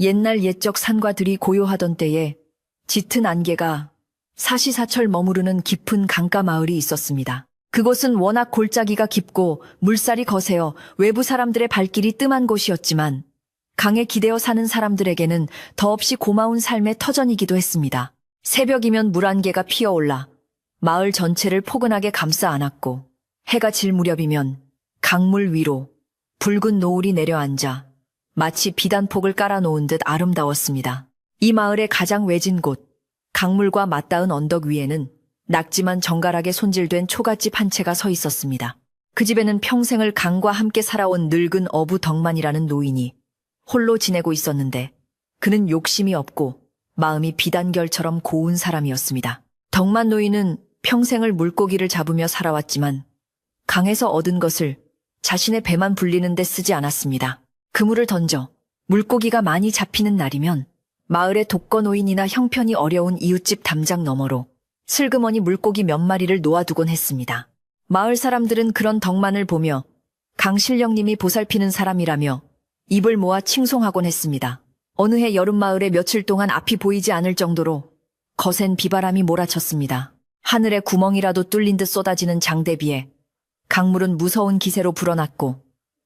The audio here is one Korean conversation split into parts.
옛날 옛적 산과 들이 고요하던 때에 짙은 안개가 사시사철 머무르는 깊은 강가 마을이 있었습니다. 그곳은 워낙 골짜기가 깊고 물살이 거세어 외부 사람들의 발길이 뜸한 곳이었지만 강에 기대어 사는 사람들에게는 더없이 고마운 삶의 터전이기도 했습니다. 새벽이면 물안개가 피어올라 마을 전체를 포근하게 감싸 안았고 해가 질 무렵이면 강물 위로 붉은 노을이 내려앉아 마치 비단폭을 깔아놓은 듯 아름다웠습니다. 이 마을의 가장 외진 곳, 강물과 맞닿은 언덕 위에는 낙지만 정갈하게 손질된 초가집 한 채가 서 있었습니다. 그 집에는 평생을 강과 함께 살아온 늙은 어부 덕만이라는 노인이 홀로 지내고 있었는데 그는 욕심이 없고 마음이 비단결처럼 고운 사람이었습니다. 덕만 노인은 평생을 물고기를 잡으며 살아왔지만 강에서 얻은 것을 자신의 배만 불리는 데 쓰지 않았습니다. 그물을 던져 물고기가 많이 잡히는 날이면 마을의 독거노인이나 형편이 어려운 이웃집 담장 너머로 슬그머니 물고기 몇 마리를 놓아두곤 했습니다. 마을 사람들은 그런 덕만을 보며 강신령님이 보살피는 사람이라며 입을 모아 칭송하곤 했습니다. 어느 해 여름마을에 며칠 동안 앞이 보이지 않을 정도로 거센 비바람이 몰아쳤습니다. 하늘에 구멍이라도 뚫린 듯 쏟아지는 장대비에 강물은 무서운 기세로 불어났고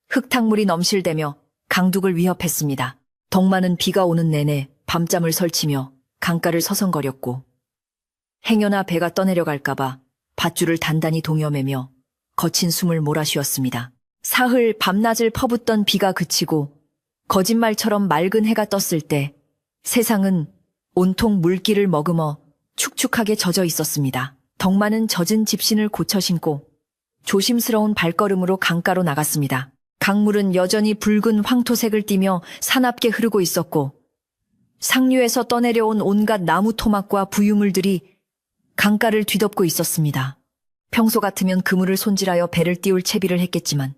흙탕물이 넘실대며 강둑을 위협했습니다. 덕만은 비가 오는 내내 밤잠을 설치며 강가를 서성거렸고 행여나 배가 떠내려갈까봐 밧줄을 단단히 동여매며 거친 숨을 몰아쉬었습니다. 사흘 밤낮을 퍼붓던 비가 그치고 거짓말처럼 맑은 해가 떴을 때 세상은 온통 물기를 머금어 축축하게 젖어 있었습니다. 덕만은 젖은 집신을 고쳐 신고 조심스러운 발걸음으로 강가로 나갔습니다. 강물은 여전히 붉은 황토색을 띠며 사납게 흐르고 있었고 상류에서 떠내려온 온갖 나무 토막과 부유물들이 강가를 뒤덮고 있었습니다. 평소 같으면 그물을 손질하여 배를 띄울 채비를 했겠지만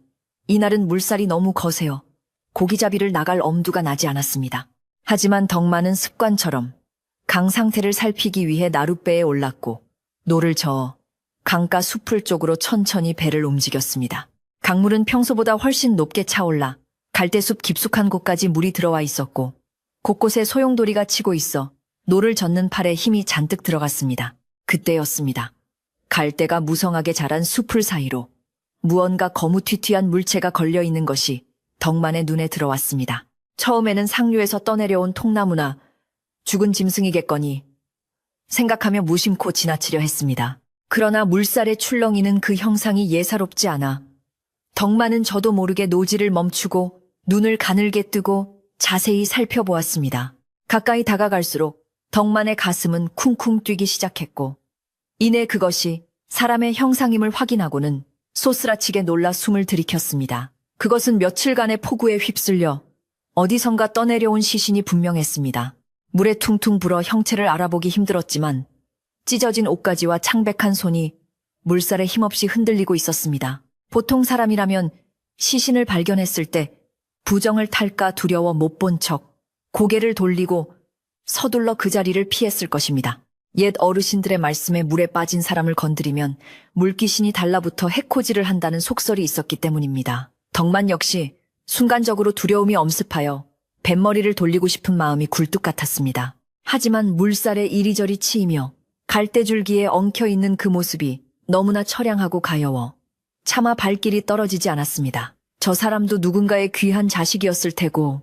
이날은 물살이 너무 거세어 고기잡이를 나갈 엄두가 나지 않았습니다. 하지만 덕만은 습관처럼 강 상태를 살피기 위해 나룻배에 올랐고 노를 저어 강가 숲을 쪽으로 천천히 배를 움직였습니다. 강물은 평소보다 훨씬 높게 차올라 갈대숲 깊숙한 곳까지 물이 들어와 있었고 곳곳에 소용돌이가 치고 있어 노를 젓는 팔에 힘이 잔뜩 들어갔습니다. 그때였습니다. 갈대가 무성하게 자란 숲을 사이로 무언가 거무튀튀한 물체가 걸려있는 것이 덕만의 눈에 들어왔습니다. 처음에는 상류에서 떠내려온 통나무나 죽은 짐승이겠거니 생각하며 무심코 지나치려 했습니다. 그러나 물살에 출렁이는 그 형상이 예사롭지 않아 덕만은 저도 모르게 노지를 멈추고 눈을 가늘게 뜨고 자세히 살펴보았습니다. 가까이 다가갈수록 덕만의 가슴은 쿵쿵 뛰기 시작했고 이내 그것이 사람의 형상임을 확인하고는 소스라치게 놀라 숨을 들이켰습니다. 그것은 며칠간의 폭우에 휩쓸려 어디선가 떠내려온 시신이 분명했습니다. 물에 퉁퉁 불어 형체를 알아보기 힘들었지만 찢어진 옷가지와 창백한 손이 물살에 힘없이 흔들리고 있었습니다. 보통 사람이라면 시신을 발견했을 때 부정을 탈까 두려워 못 본 척 고개를 돌리고 서둘러 그 자리를 피했을 것입니다. 옛 어르신들의 말씀에 물에 빠진 사람을 건드리면 물귀신이 달라붙어 해코지를 한다는 속설이 있었기 때문입니다. 덕만 역시 순간적으로 두려움이 엄습하여 뱃머리를 돌리고 싶은 마음이 굴뚝 같았습니다. 하지만 물살에 이리저리 치이며 갈대줄기에 엉켜있는 그 모습이 너무나 처량하고 가여워 차마 발길이 떨어지지 않았습니다. 저 사람도 누군가의 귀한 자식이었을 테고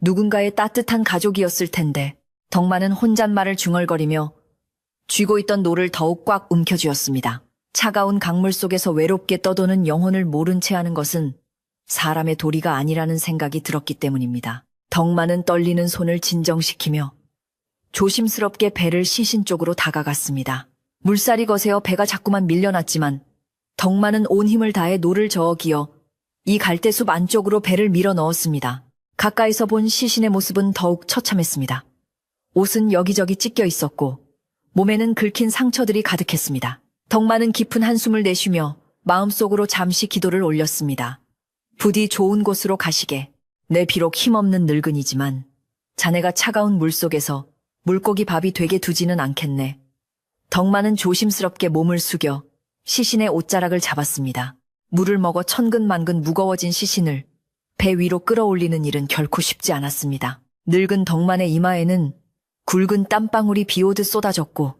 누군가의 따뜻한 가족이었을 텐데 덕만은 혼잣말을 중얼거리며 쥐고 있던 노를 더욱 꽉 움켜쥐었습니다. 차가운 강물 속에서 외롭게 떠도는 영혼을 모른 채 하는 것은 사람의 도리가 아니라는 생각이 들었기 때문입니다. 덕만은 떨리는 손을 진정시키며 조심스럽게 배를 시신 쪽으로 다가갔습니다. 물살이 거세어 배가 자꾸만 밀려났지만 덕만은 온 힘을 다해 노를 저어 기어 이 갈대숲 안쪽으로 배를 밀어 넣었습니다. 가까이서 본 시신의 모습은 더욱 처참했습니다. 옷은 여기저기 찢겨 있었고 몸에는 긁힌 상처들이 가득했습니다. 덕만은 깊은 한숨을 내쉬며 마음속으로 잠시 기도를 올렸습니다. 부디 좋은 곳으로 가시게. 내 비록 힘없는 늙은이지만 자네가 차가운 물속에서 물고기 밥이 되게 두지는 않겠네. 덕만은 조심스럽게 몸을 숙여 시신의 옷자락을 잡았습니다. 물을 먹어 천근만근 무거워진 시신을 배 위로 끌어올리는 일은 결코 쉽지 않았습니다. 늙은 덕만의 이마에는 굵은 땀방울이 비오듯 쏟아졌고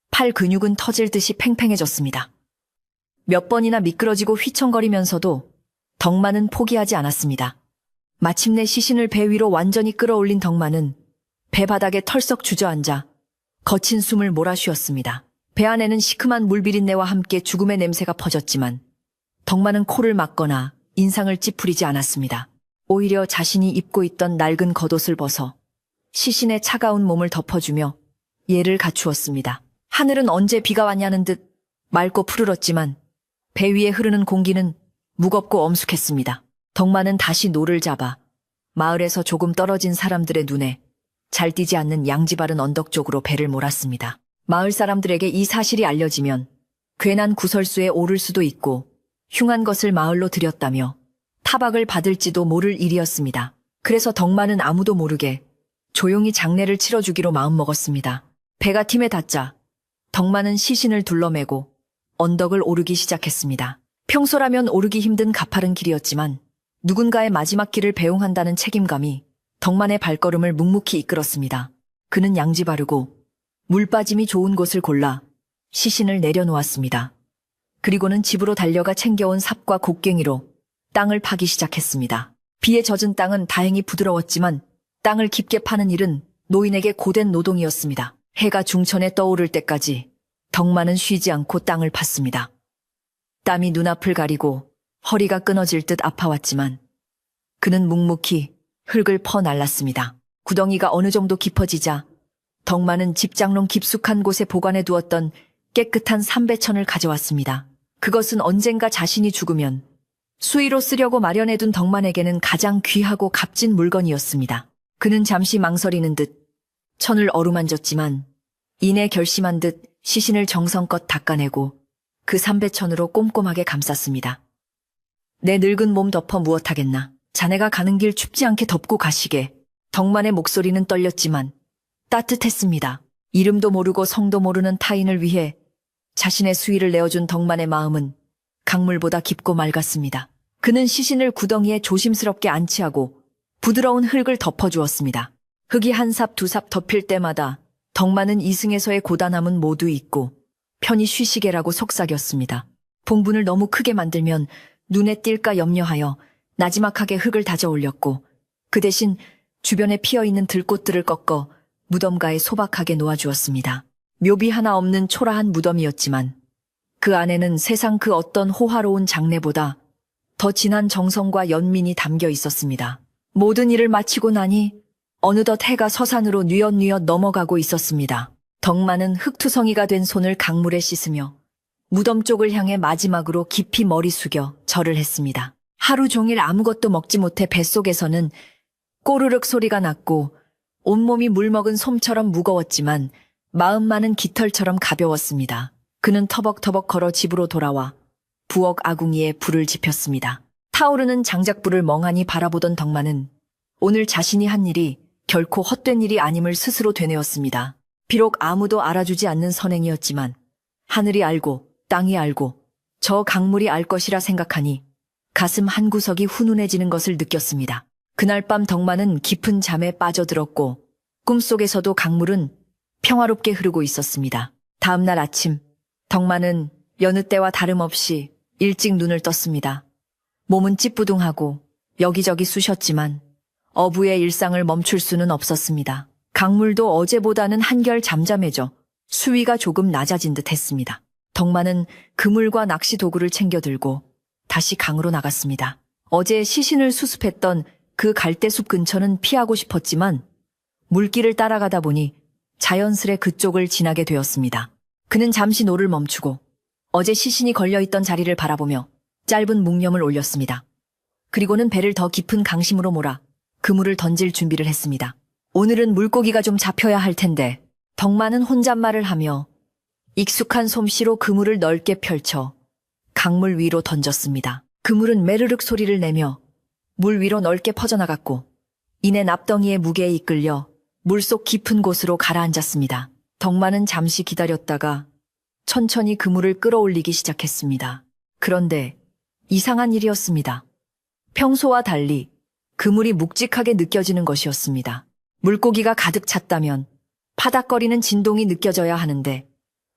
팔 근육은 터질 듯이 팽팽해졌습니다. 몇 번이나 미끄러지고 휘청거리면서도 덕만은 포기하지 않았습니다. 마침내 시신을 배 위로 완전히 끌어올린 덕만은 배 바닥에 털썩 주저앉아 거친 숨을 몰아쉬었습니다. 배 안에는 시큼한 물비린내와 함께 죽음의 냄새가 퍼졌지만 덕만은 코를 막거나 인상을 찌푸리지 않았습니다. 오히려 자신이 입고 있던 낡은 겉옷을 벗어 시신의 차가운 몸을 덮어주며 예를 갖추었습니다. 하늘은 언제 비가 왔냐는 듯 맑고 푸르렀지만 배 위에 흐르는 공기는 무겁고 엄숙했습니다. 덕만은 다시 노를 잡아 마을에서 조금 떨어진 사람들의 눈에 잘 띄지 않는 양지바른 언덕 쪽으로 배를 몰았습니다. 마을 사람들에게 이 사실이 알려지면 괜한 구설수에 오를 수도 있고 흉한 것을 마을로 들였다며 타박을 받을지도 모를 일이었습니다. 그래서 덕만은 아무도 모르게 조용히 장례를 치러주기로 마음먹었습니다. 배가 팀에 닿자 덕만은 시신을 둘러매고 언덕을 오르기 시작했습니다. 평소라면 오르기 힘든 가파른 길이었지만 누군가의 마지막 길을 배웅한다는 책임감이 덕만의 발걸음을 묵묵히 이끌었습니다. 그는 양지 바르고 물 빠짐이 좋은 곳을 골라 시신을 내려놓았습니다. 그리고는 집으로 달려가 챙겨온 삽과 곡괭이로 땅을 파기 시작했습니다. 비에 젖은 땅은 다행히 부드러웠지만 땅을 깊게 파는 일은 노인에게 고된 노동이었습니다. 해가 중천에 떠오를 때까지 덕만은 쉬지 않고 땅을 팠습니다. 땀이 눈앞을 가리고 허리가 끊어질 듯 아파왔지만 그는 묵묵히 흙을 퍼날랐습니다. 구덩이가 어느 정도 깊어지자 덕만은 집장롱 깊숙한 곳에 보관해 두었던 깨끗한 삼배천을 가져왔습니다. 그것은 언젠가 자신이 죽으면 수의로 쓰려고 마련해둔 덕만에게는 가장 귀하고 값진 물건이었습니다. 그는 잠시 망설이는 듯 천을 어루만졌지만 이내 결심한 듯 시신을 정성껏 닦아내고 그 삼배천으로 꼼꼼하게 감쌌습니다. 내 늙은 몸 덮어 무엇하겠나. 자네가 가는 길 춥지 않게 덮고 가시게. 덕만의 목소리는 떨렸지만 따뜻했습니다. 이름도 모르고 성도 모르는 타인을 위해 자신의 수의를 내어준 덕만의 마음은 강물보다 깊고 맑았습니다. 그는 시신을 구덩이에 조심스럽게 안치하고 부드러운 흙을 덮어주었습니다. 흙이 한 삽 두 삽 덮일 때마다 덕만은 이승에서의 고단함은 모두 잊고 편히 쉬시게라고 속삭였습니다. 봉분을 너무 크게 만들면 눈에 띌까 염려하여 나지막하게 흙을 다져 올렸고 그 대신 주변에 피어있는 들꽃들을 꺾어 무덤가에 소박하게 놓아주었습니다. 묘비 하나 없는 초라한 무덤이었지만 그 안에는 세상 그 어떤 호화로운 장례보다 더 진한 정성과 연민이 담겨 있었습니다. 모든 일을 마치고 나니 어느덧 해가 서산으로 뉘엿뉘엿 넘어가고 있었습니다. 덕만은 흙투성이가 된 손을 강물에 씻으며 무덤 쪽을 향해 마지막으로 깊이 머리 숙여 절을 했습니다. 하루 종일 아무것도 먹지 못해 뱃속에서는 꼬르륵 소리가 났고 온몸이 물먹은 솜처럼 무거웠지만 마음만은 깃털처럼 가벼웠습니다. 그는 터벅터벅 걸어 집으로 돌아와 부엌 아궁이에 불을 지폈습니다. 타오르는 장작불을 멍하니 바라보던 덕만은 오늘 자신이 한 일이 결코 헛된 일이 아님을 스스로 되뇌었습니다. 비록 아무도 알아주지 않는 선행이었지만 하늘이 알고 땅이 알고 저 강물이 알 것이라 생각하니 가슴 한구석이 훈훈해지는 것을 느꼈습니다. 그날 밤 덕만은 깊은 잠에 빠져들었고 꿈속에서도 강물은 평화롭게 흐르고 있었습니다. 다음 날 아침 덕만은 여느 때와 다름없이 일찍 눈을 떴습니다. 몸은 찌뿌둥하고 여기저기 쑤셨지만 어부의 일상을 멈출 수는 없었습니다. 강물도 어제보다는 한결 잠잠해져 수위가 조금 낮아진 듯 했습니다. 덕만은 그물과 낚시 도구를 챙겨 들고 다시 강으로 나갔습니다. 어제 시신을 수습했던 그 갈대숲 근처는 피하고 싶었지만 물길을 따라가다 보니 자연스레 그쪽을 지나게 되었습니다. 그는 잠시 노를 멈추고 어제 시신이 걸려있던 자리를 바라보며 짧은 묵념을 올렸습니다. 그리고는 배를 더 깊은 강심으로 몰아 그물을 던질 준비를 했습니다. 오늘은 물고기가 좀 잡혀야 할 텐데 덕만은 혼잣말을 하며 익숙한 솜씨로 그물을 넓게 펼쳐 강물 위로 던졌습니다. 그물은 메르륵 소리를 내며 물 위로 넓게 퍼져나갔고 이내 납덩이의 무게에 이끌려 물속 깊은 곳으로 가라앉았습니다. 덕만은 잠시 기다렸다가 천천히 그물을 끌어올리기 시작했습니다. 그런데 이상한 일이었습니다. 평소와 달리 그물이 묵직하게 느껴지는 것이었습니다. 물고기가 가득 찼다면 파닥거리는 진동이 느껴져야 하는데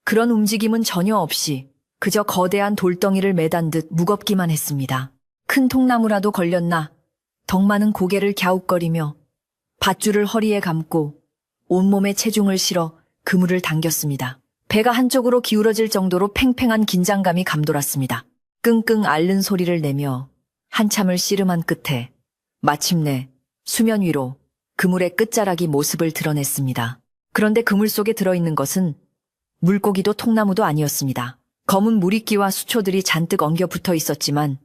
그런 움직임은 전혀 없이 그저 거대한 돌덩이를 매단 듯 무겁기만 했습니다. 큰 통나무라도 걸렸나? 덕만은 고개를 갸웃거리며 밧줄을 허리에 감고 온몸에 체중을 실어 그물을 당겼습니다. 배가 한쪽으로 기울어질 정도로 팽팽한 긴장감이 감돌았습니다. 끙끙 앓는 소리를 내며 한참을 씨름한 끝에 마침내 수면 위로 그물의 끝자락이 모습을 드러냈습니다. 그런데 그물 속에 들어있는 것은 물고기도 통나무도 아니었습니다. 검은 무리끼와 수초들이 잔뜩 엉겨 붙어 있었지만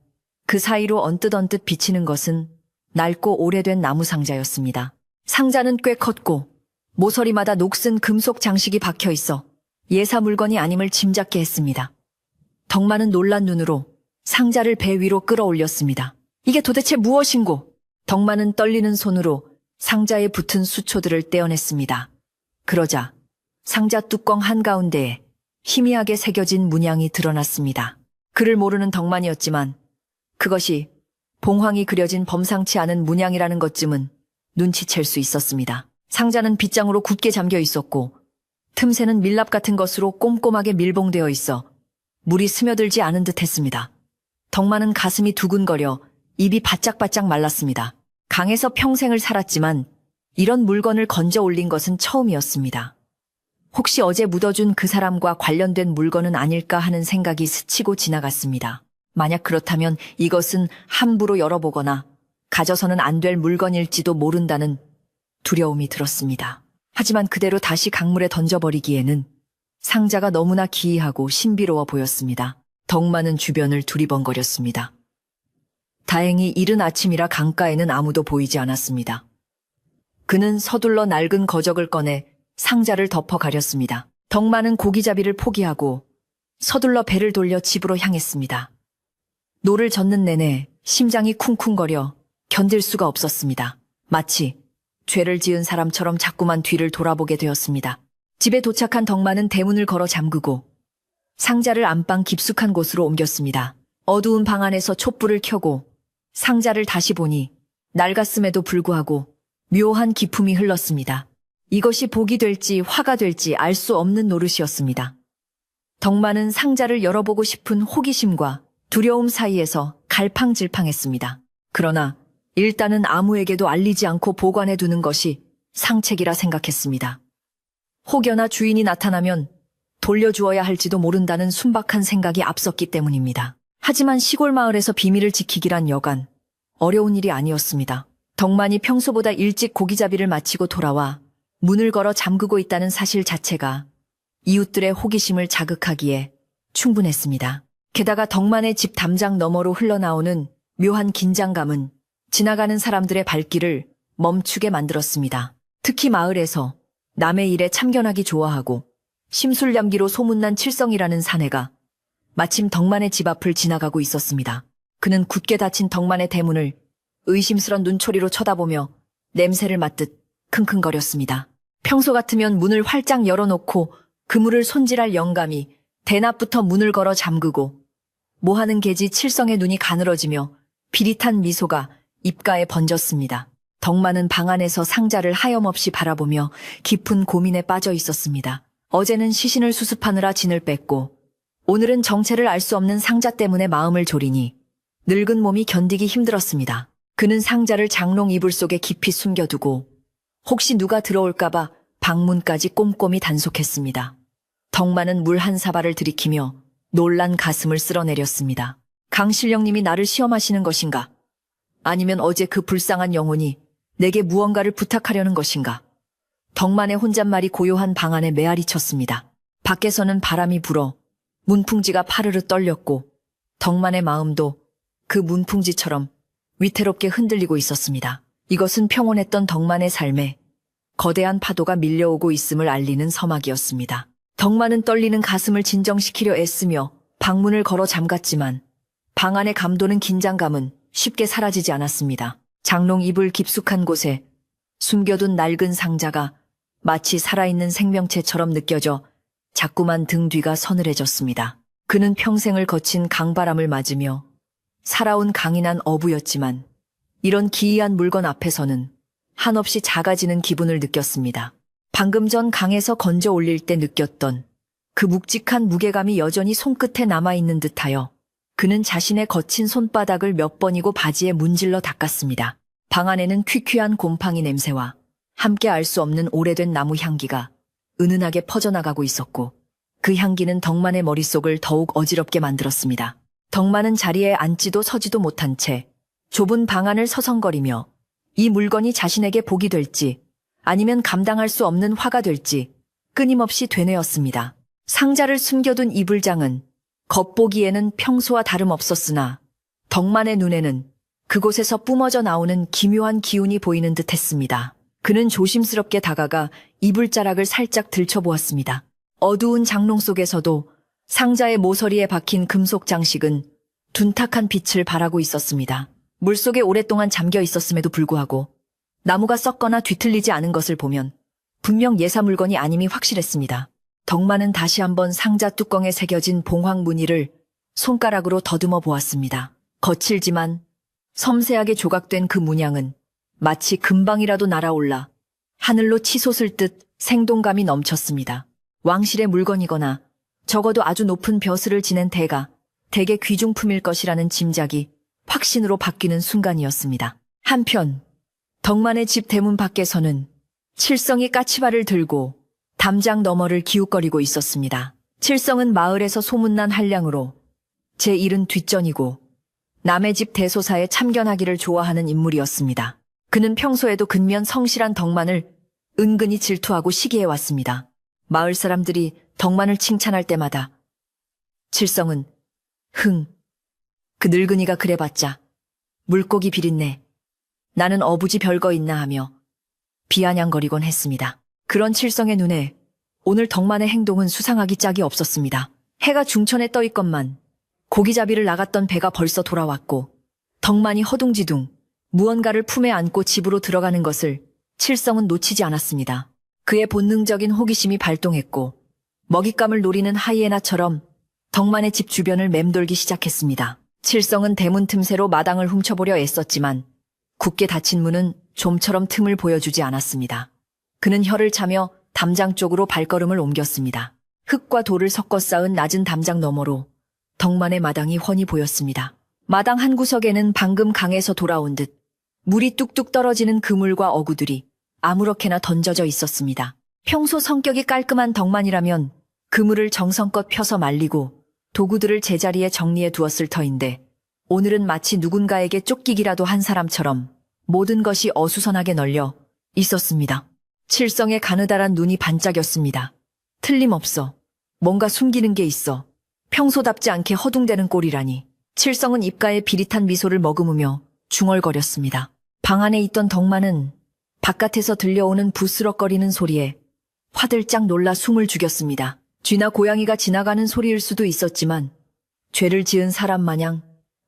그 사이로 언뜻 비치는 것은 낡고 오래된 나무 상자였습니다. 상자는 꽤 컸고 모서리마다 녹슨 금속 장식이 박혀 있어 예사 물건이 아님을 짐작케 했습니다. 덕만은 놀란 눈으로 상자를 배 위로 끌어올렸습니다. 이게 도대체 무엇인고? 덕만은 떨리는 손으로 상자에 붙은 수초들을 떼어냈습니다. 그러자 상자 뚜껑 한가운데에 희미하게 새겨진 문양이 드러났습니다. 글을 모르는 덕만이었지만 그것이 봉황이 그려진 범상치 않은 문양이라는 것쯤은 눈치챌 수 있었습니다. 상자는 빗장으로 굳게 잠겨 있었고 틈새는 밀랍 같은 것으로 꼼꼼하게 밀봉되어 있어 물이 스며들지 않은 듯 했습니다. 덕만은 가슴이 두근거려 입이 바짝바짝 말랐습니다. 강에서 평생을 살았지만 이런 물건을 건져 올린 것은 처음이었습니다. 혹시 어제 묻어준 그 사람과 관련된 물건은 아닐까 하는 생각이 스치고 지나갔습니다. 만약 그렇다면 이것은 함부로 열어보거나 가져서는 안 될 물건일지도 모른다는 두려움이 들었습니다. 하지만 그대로 다시 강물에 던져버리기에는 상자가 너무나 기이하고 신비로워 보였습니다. 덕만은 주변을 두리번거렸습니다. 다행히 이른 아침이라 강가에는 아무도 보이지 않았습니다. 그는 서둘러 낡은 거적을 꺼내 상자를 덮어 가렸습니다. 덕만은 고기잡이를 포기하고 서둘러 배를 돌려 집으로 향했습니다. 노를 젓는 내내 심장이 쿵쿵거려 견딜 수가 없었습니다. 마치 죄를 지은 사람처럼 자꾸만 뒤를 돌아보게 되었습니다. 집에 도착한 덕만은 대문을 걸어 잠그고 상자를 안방 깊숙한 곳으로 옮겼습니다. 어두운 방 안에서 촛불을 켜고 상자를 다시 보니 낡았음에도 불구하고 묘한 기품이 흘렀습니다. 이것이 복이 될지 화가 될지 알 수 없는 노릇이었습니다. 덕만은 상자를 열어보고 싶은 호기심과 두려움 사이에서 갈팡질팡했습니다. 그러나 일단은 아무에게도 알리지 않고 보관해 두는 것이 상책이라 생각했습니다. 혹여나 주인이 나타나면 돌려주어야 할지도 모른다는 순박한 생각이 앞섰기 때문입니다. 하지만 시골 마을에서 비밀을 지키기란 여간 어려운 일이 아니었습니다. 덕만이 평소보다 일찍 고기잡이를 마치고 돌아와 문을 걸어 잠그고 있다는 사실 자체가 이웃들의 호기심을 자극하기에 충분했습니다. 게다가 덕만의 집 담장 너머로 흘러나오는 묘한 긴장감은 지나가는 사람들의 발길을 멈추게 만들었습니다. 특히 마을에서 남의 일에 참견하기 좋아하고 심술ям기로 소문난 칠성이라는 사내가 마침 덕만의 집 앞을 지나가고 있었습니다. 그는 굳게 닫힌 덕만의 대문을 의심스런 눈초리로 쳐다보며 냄새를 맡듯 킁킁거렸습니다. 평소 같으면 문을 활짝 열어놓고 그물을 손질할 영감이 대낮부터 문을 걸어 잠그고 뭐하는 개지 칠성의 눈이 가늘어지며 비릿한 미소가 입가에 번졌습니다. 덕만은 방 안에서 상자를 하염없이 바라보며 깊은 고민에 빠져 있었습니다. 어제는 시신을 수습하느라 진을 뺐고 오늘은 정체를 알 수 없는 상자 때문에 마음을 졸이니 늙은 몸이 견디기 힘들었습니다. 그는 상자를 장롱 이불 속에 깊이 숨겨두고 혹시 누가 들어올까봐 방문까지 꼼꼼히 단속했습니다. 덕만은 물 한 사발을 들이키며 놀란 가슴을 쓸어내렸습니다. 강실령님이 나를 시험하시는 것인가? 아니면 어제 그 불쌍한 영혼이 내게 무언가를 부탁하려는 것인가? 덕만의 혼잣말이 고요한 방 안에 메아리 쳤습니다. 밖에서는 바람이 불어 문풍지가 파르르 떨렸고 덕만의 마음도 그 문풍지처럼 위태롭게 흔들리고 있었습니다. 이것은 평온했던 덕만의 삶에 거대한 파도가 밀려오고 있음을 알리는 서막이었습니다. 덕만은 떨리는 가슴을 진정시키려 애쓰며 방문을 걸어 잠갔지만 방 안의 감도는 긴장감은 쉽게 사라지지 않았습니다. 장롱 이불 깊숙한 곳에 숨겨둔 낡은 상자가 마치 살아있는 생명체처럼 느껴져 자꾸만 등 뒤가 서늘해졌습니다. 그는 평생을 거친 강바람을 맞으며 살아온 강인한 어부였지만 이런 기이한 물건 앞에서는 한없이 작아지는 기분을 느꼈습니다. 방금 전 강에서 건져 올릴 때 느꼈던 그 묵직한 무게감이 여전히 손끝에 남아있는 듯하여 그는 자신의 거친 손바닥을 몇 번이고 바지에 문질러 닦았습니다. 방 안에는 퀴퀴한 곰팡이 냄새와 함께 알 수 없는 오래된 나무 향기가 은은하게 퍼져나가고 있었고 그 향기는 덕만의 머릿속을 더욱 어지럽게 만들었습니다. 덕만은 자리에 앉지도 서지도 못한 채 좁은 방 안을 서성거리며 이 물건이 자신에게 복이 될지 아니면 감당할 수 없는 화가 될지 끊임없이 되뇌었습니다. 상자를 숨겨둔 이불장은 겉보기에는 평소와 다름없었으나 덕만의 눈에는 그곳에서 뿜어져 나오는 기묘한 기운이 보이는 듯 했습니다. 그는 조심스럽게 다가가 이불자락을 살짝 들춰보았습니다. 어두운 장롱 속에서도 상자의 모서리에 박힌 금속 장식은 둔탁한 빛을 발하고 있었습니다. 물속에 오랫동안 잠겨 있었음에도 불구하고 나무가 썩거나 뒤틀리지 않은 것을 보면 분명 예사 물건이 아님이 확실했습니다. 덕만은 다시 한번 상자 뚜껑에 새겨진 봉황 무늬를 손가락으로 더듬어 보았습니다. 거칠지만 섬세하게 조각된 그 문양은 마치 금방이라도 날아올라 하늘로 치솟을 듯 생동감이 넘쳤습니다. 왕실의 물건이거나 적어도 아주 높은 벼슬을 지낸 대개 귀중품일 것이라는 짐작이 확신으로 바뀌는 순간이었습니다. 한편 덕만의 집 대문 밖에서는 칠성이 까치발을 들고 담장 너머를 기웃거리고 있었습니다. 칠성은 마을에서 소문난 한량으로 제1은 뒷전이고 남의 집 대소사에 참견하기를 좋아하는 인물이었습니다. 그는 평소에도 근면 성실한 덕만을 은근히 질투하고 시기해왔습니다. 마을 사람들이 덕만을 칭찬할 때마다 칠성은 그 늙은이가 그래봤자 물고기 비린내, 나는 어부지 별거 있나 하며 비아냥거리곤 했습니다. 그런 칠성의 눈에 오늘 덕만의 행동은 수상하기 짝이 없었습니다. 해가 중천에 떠 있건만 고기잡이를 나갔던 배가 벌써 돌아왔고 덕만이 허둥지둥 무언가를 품에 안고 집으로 들어가는 것을 칠성은 놓치지 않았습니다. 그의 본능적인 호기심이 발동했고 먹잇감을 노리는 하이에나처럼 덕만의 집 주변을 맴돌기 시작했습니다. 칠성은 대문 틈새로 마당을 훔쳐보려 애썼지만 굳게 닫힌 문은 좀처럼 틈을 보여주지 않았습니다. 그는 혀를 차며 담장 쪽으로 발걸음을 옮겼습니다. 흙과 돌을 섞어 쌓은 낮은 담장 너머로 덕만의 마당이 훤히 보였습니다. 마당 한 구석에는 방금 강에서 돌아온 듯 물이 뚝뚝 떨어지는 그물과 어구들이 아무렇게나 던져져 있었습니다. 평소 성격이 깔끔한 덕만이라면 그물을 정성껏 펴서 말리고 도구들을 제자리에 정리해 두었을 터인데 오늘은 마치 누군가에게 쫓기기라도 한 사람처럼 모든 것이 어수선하게 널려 있었습니다. 칠성의 가느다란 눈이 반짝였습니다. 틀림없어. 뭔가 숨기는 게 있어. 평소답지 않게 허둥대는 꼴이라니. 칠성은 입가에 비릿한 미소를 머금으며 중얼거렸습니다. 방 안에 있던 덕만은 바깥에서 들려오는 부스럭거리는 소리에 화들짝 놀라 숨을 죽였습니다. 쥐나 고양이가 지나가는 소리일 수도 있었지만 죄를 지은 사람 마냥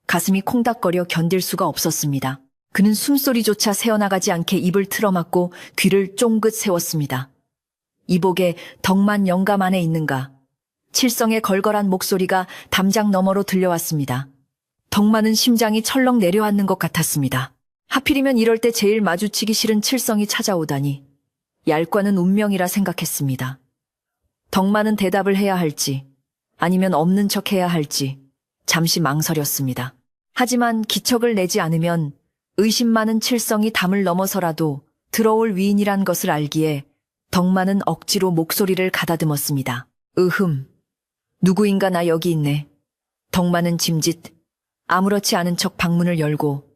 가슴이 콩닥거려 견딜 수가 없었습니다. 그는 숨소리조차 새어나가지 않게 입을 틀어막고 귀를 쫑긋 세웠습니다. 이복에 덕만 영감 안에 있는가? 칠성의 걸걸한 목소리가 담장 너머로 들려왔습니다. 덕만은 심장이 철렁 내려앉는 것 같았습니다. 하필이면 이럴 때 제일 마주치기 싫은 칠성이 찾아오다니 얄과는 운명이라 생각했습니다. 덕만은 대답을 해야 할지 아니면 없는 척 해야 할지 잠시 망설였습니다. 하지만 기척을 내지 않으면 의심 많은 칠성이 담을 넘어서라도 들어올 위인이란 것을 알기에 덕만은 억지로 목소리를 가다듬었습니다. 누구인가 나 여기 있네. 덕만은 짐짓 아무렇지 않은 척 방문을 열고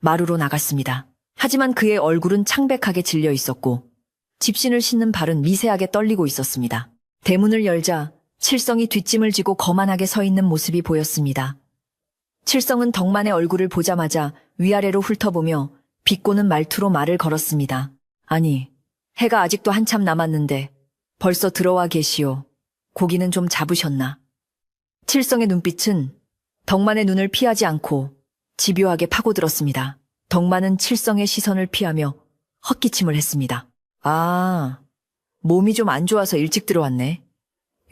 마루로 나갔습니다. 하지만 그의 얼굴은 창백하게 질려 있었고 집신을 신는 발은 미세하게 떨리고 있었습니다. 대문을 열자 칠성이 뒷짐을 지고 거만하게 서 있는 모습이 보였습니다. 칠성은 덕만의 얼굴을 보자마자 위아래로 훑어보며 비꼬는 말투로 말을 걸었습니다. 아니, 해가 아직도 한참 남았는데 벌써 들어와 계시오. 고기는 좀 잡으셨나? 칠성의 눈빛은 덕만의 눈을 피하지 않고 집요하게 파고들었습니다. 덕만은 칠성의 시선을 피하며 헛기침을 했습니다. 아, 몸이 좀 안 좋아서 일찍 들어왔네.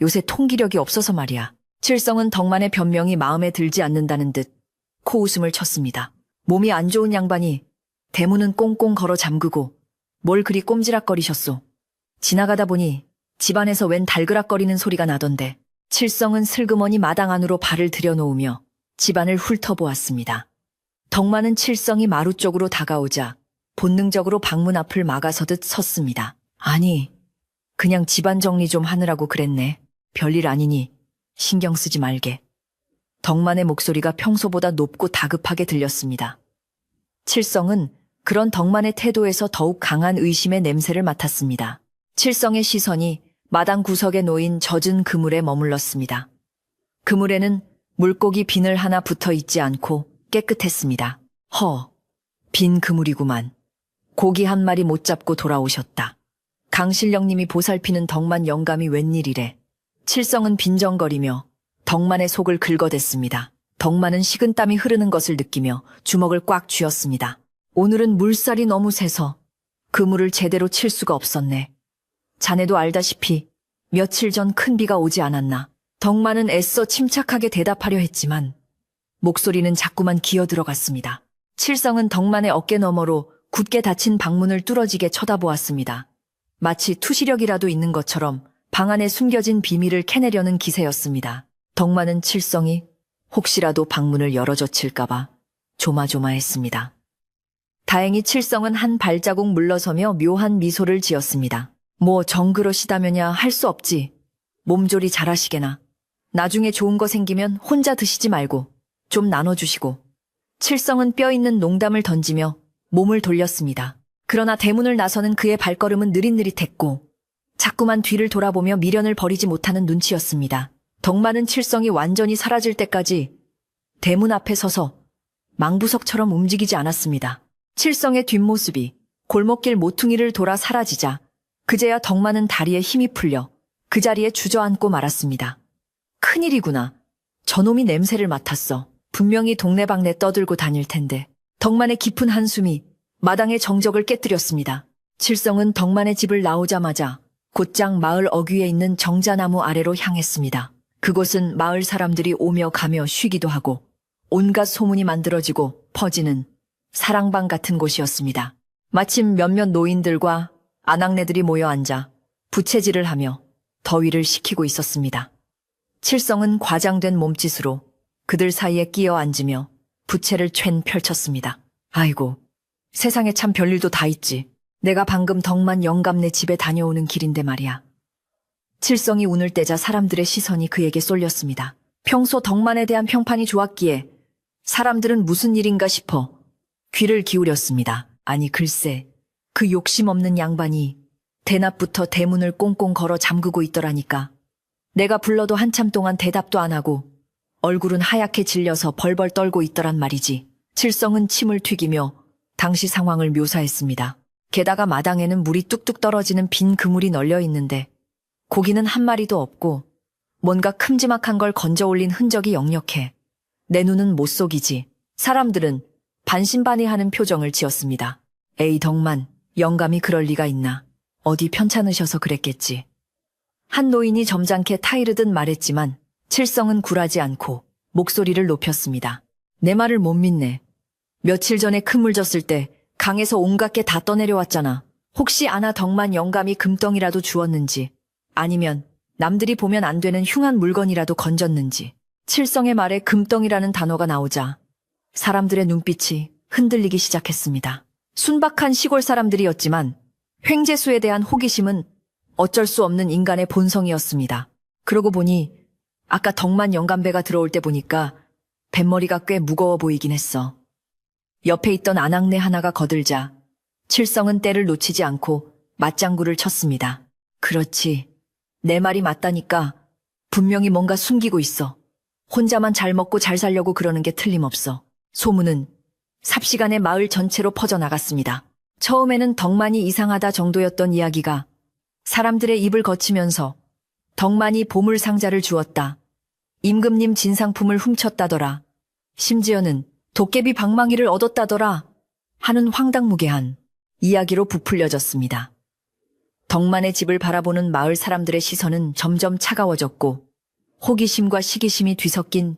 요새 통기력이 없어서 말이야. 칠성은 덕만의 변명이 마음에 들지 않는다는 듯 코웃음을 쳤습니다. 몸이 안 좋은 양반이 대문은 꽁꽁 걸어 잠그고 뭘 그리 꼼지락거리셨소? 지나가다 보니 집안에서 웬 달그락거리는 소리가 나던데. 칠성은 슬그머니 마당 안으로 발을 들여놓으며 집안을 훑어보았습니다. 덕만은 칠성이 마루 쪽으로 다가오자 본능적으로 방문 앞을 막아서듯 섰습니다. 아니, 그냥 집안 정리 좀 하느라고 그랬네. 별일 아니니 신경 쓰지 말게. 덕만의 목소리가 평소보다 높고 다급하게 들렸습니다. 칠성은 그런 덕만의 태도에서 더욱 강한 의심의 냄새를 맡았습니다. 칠성의 시선이 마당 구석에 놓인 젖은 그물에 머물렀습니다. 그물에는 물고기 비늘 하나 붙어 있지 않고 깨끗했습니다. 빈 그물이구만. 고기 한 마리 못 잡고 돌아오셨다. 강신령님이 보살피는 덕만 영감이 웬일이래. 칠성은 빈정거리며 덕만의 속을 긁어댔습니다. 덕만은 식은땀이 흐르는 것을 느끼며 주먹을 꽉 쥐었습니다. 오늘은 물살이 너무 세서 그물을 제대로 칠 수가 없었네. 자네도 알다시피 며칠 전 큰 비가 오지 않았나. 덕만은 애써 침착하게 대답하려 했지만 목소리는 자꾸만 기어들어갔습니다. 칠성은 덕만의 어깨 너머로 굳게 닫힌 방문을 뚫어지게 쳐다보았습니다. 마치 투시력이라도 있는 것처럼 방 안에 숨겨진 비밀을 캐내려는 기세였습니다. 덕만은 칠성이 혹시라도 방문을 열어젖힐까봐 조마조마했습니다. 다행히 칠성은 한 발자국 물러서며 묘한 미소를 지었습니다. 뭐 정그러시다면야 할 수 없지. 몸조리 잘하시게나. 나중에 좋은 거 생기면 혼자 드시지 말고 좀 나눠주시고. 칠성은 뼈있는 농담을 던지며 몸을 돌렸습니다. 그러나 대문을 나서는 그의 발걸음은 느릿느릿했고 자꾸만 뒤를 돌아보며 미련을 버리지 못하는 눈치였습니다. 덕만은 칠성이 완전히 사라질 때까지 대문 앞에 서서 망부석처럼 움직이지 않았습니다. 칠성의 뒷모습이 골목길 모퉁이를 돌아 사라지자 그제야 덕만은 다리에 힘이 풀려 그 자리에 주저앉고 말았습니다. 큰일이구나. 저놈이 냄새를 맡았어. 분명히 동네방네 떠들고 다닐 텐데. 덕만의 깊은 한숨이 마당의 정적을 깨뜨렸습니다. 칠성은 덕만의 집을 나오자마자 곧장 마을 어귀에 있는 정자나무 아래로 향했습니다. 그곳은 마을 사람들이 오며 가며 쉬기도 하고 온갖 소문이 만들어지고 퍼지는 사랑방 같은 곳이었습니다. 마침 몇몇 노인들과 아낙네들이 모여 앉아 부채질을 하며 더위를 식히고 있었습니다. 칠성은 과장된 몸짓으로 그들 사이에 끼어 앉으며 부채를 촨 펼쳤습니다. 아이고, 세상에 참 별일도 다 있지. 내가 방금 덕만 영감네 집에 다녀오는 길인데 말이야. 칠성이 운을 떼자 사람들의 시선이 그에게 쏠렸습니다. 평소 덕만에 대한 평판이 좋았기에 사람들은 무슨 일인가 싶어 귀를 기울였습니다. 아니 글쎄, 그 욕심 없는 양반이 대낮부터 대문을 꽁꽁 걸어 잠그고 있더라니까. 내가 불러도 한참 동안 대답도 안 하고 얼굴은 하얗게 질려서 벌벌 떨고 있더란 말이지. 칠성은 침을 튀기며 당시 상황을 묘사했습니다. 게다가 마당에는 물이 뚝뚝 떨어지는 빈 그물이 널려 있는데 고기는 한 마리도 없고 뭔가 큼지막한 걸 건져 올린 흔적이 역력해. 내 눈은 못 속이지. 사람들은 반신반의하는 표정을 지었습니다. 에이 덕만, 영감이 그럴 리가 있나. 어디 편찮으셔서 그랬겠지. 한 노인이 점잖게 타이르듯 말했지만 칠성은 굴하지 않고 목소리를 높였습니다. 내 말을 못 믿네. 며칠 전에 큰물 졌을 때 강에서 온갖 게 다 떠내려왔잖아. 혹시 아나 덕만 영감이 금덩이라도 주었는지 아니면 남들이 보면 안 되는 흉한 물건이라도 건졌는지. 칠성의 말에 금덩이라는 단어가 나오자 사람들의 눈빛이 흔들리기 시작했습니다. 순박한 시골 사람들이었지만 횡재수에 대한 호기심은 어쩔 수 없는 인간의 본성이었습니다. 그러고 보니 아까 덕만 영감배가 들어올 때 보니까 뱃머리가 꽤 무거워 보이긴 했어. 옆에 있던 아낙네 하나가 거들자 칠성은 때를 놓치지 않고 맞장구를 쳤습니다. 그렇지. 내 말이 맞다니까. 분명히 뭔가 숨기고 있어. 혼자만 잘 먹고 잘 살려고 그러는 게 틀림없어. 소문은 삽시간에 마을 전체로 퍼져나갔습니다. 처음에는 덕만이 이상하다 정도였던 이야기가 사람들의 입을 거치면서 덕만이 보물상자를 주었다. 임금님 진상품을 훔쳤다더라. 심지어는 도깨비 방망이를 얻었다더라. 하는 황당무계한 이야기로 부풀려졌습니다. 덕만의 집을 바라보는 마을 사람들의 시선은 점점 차가워졌고 호기심과 시기심이 뒤섞인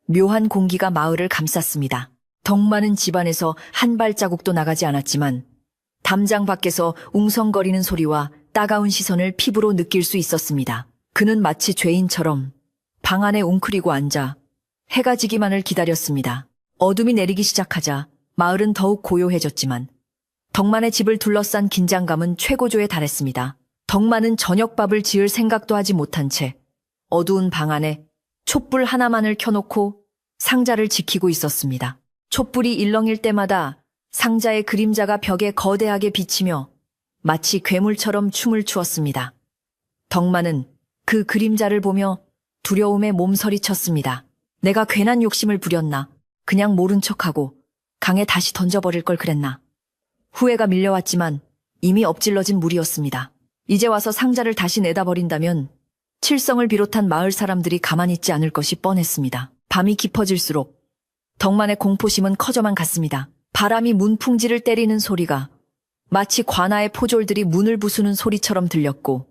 묘한 공기가 마을을 감쌌습니다. 덕만은 집안에서 한 발자국도 나가지 않았지만 담장 밖에서 웅성거리는 소리와 따가운 시선을 피부로 느낄 수 있었습니다. 그는 마치 죄인처럼 방 안에 웅크리고 앉아 해가 지기만을 기다렸습니다. 어둠이 내리기 시작하자 마을은 더욱 고요해졌지만 덕만의 집을 둘러싼 긴장감은 최고조에 달했습니다. 덕만은 저녁밥을 지을 생각도 하지 못한 채 어두운 방 안에 촛불 하나만을 켜놓고 상자를 지키고 있었습니다. 촛불이 일렁일 때마다 상자의 그림자가 벽에 거대하게 비치며 마치 괴물처럼 춤을 추었습니다. 덕만은 그 그림자를 보며 두려움에 몸서리쳤습니다. 내가 괜한 욕심을 부렸나? 그냥 모른 척하고 강에 다시 던져버릴 걸 그랬나? 후회가 밀려왔지만 이미 엎질러진 물이었습니다. 이제 와서 상자를 다시 내다버린다면 칠성을 비롯한 마을 사람들이 가만히 있지 않을 것이 뻔했습니다. 밤이 깊어질수록 덕만의 공포심은 커져만 갔습니다. 바람이 문풍지를 때리는 소리가 마치 관아의 포졸들이 문을 부수는 소리처럼 들렸고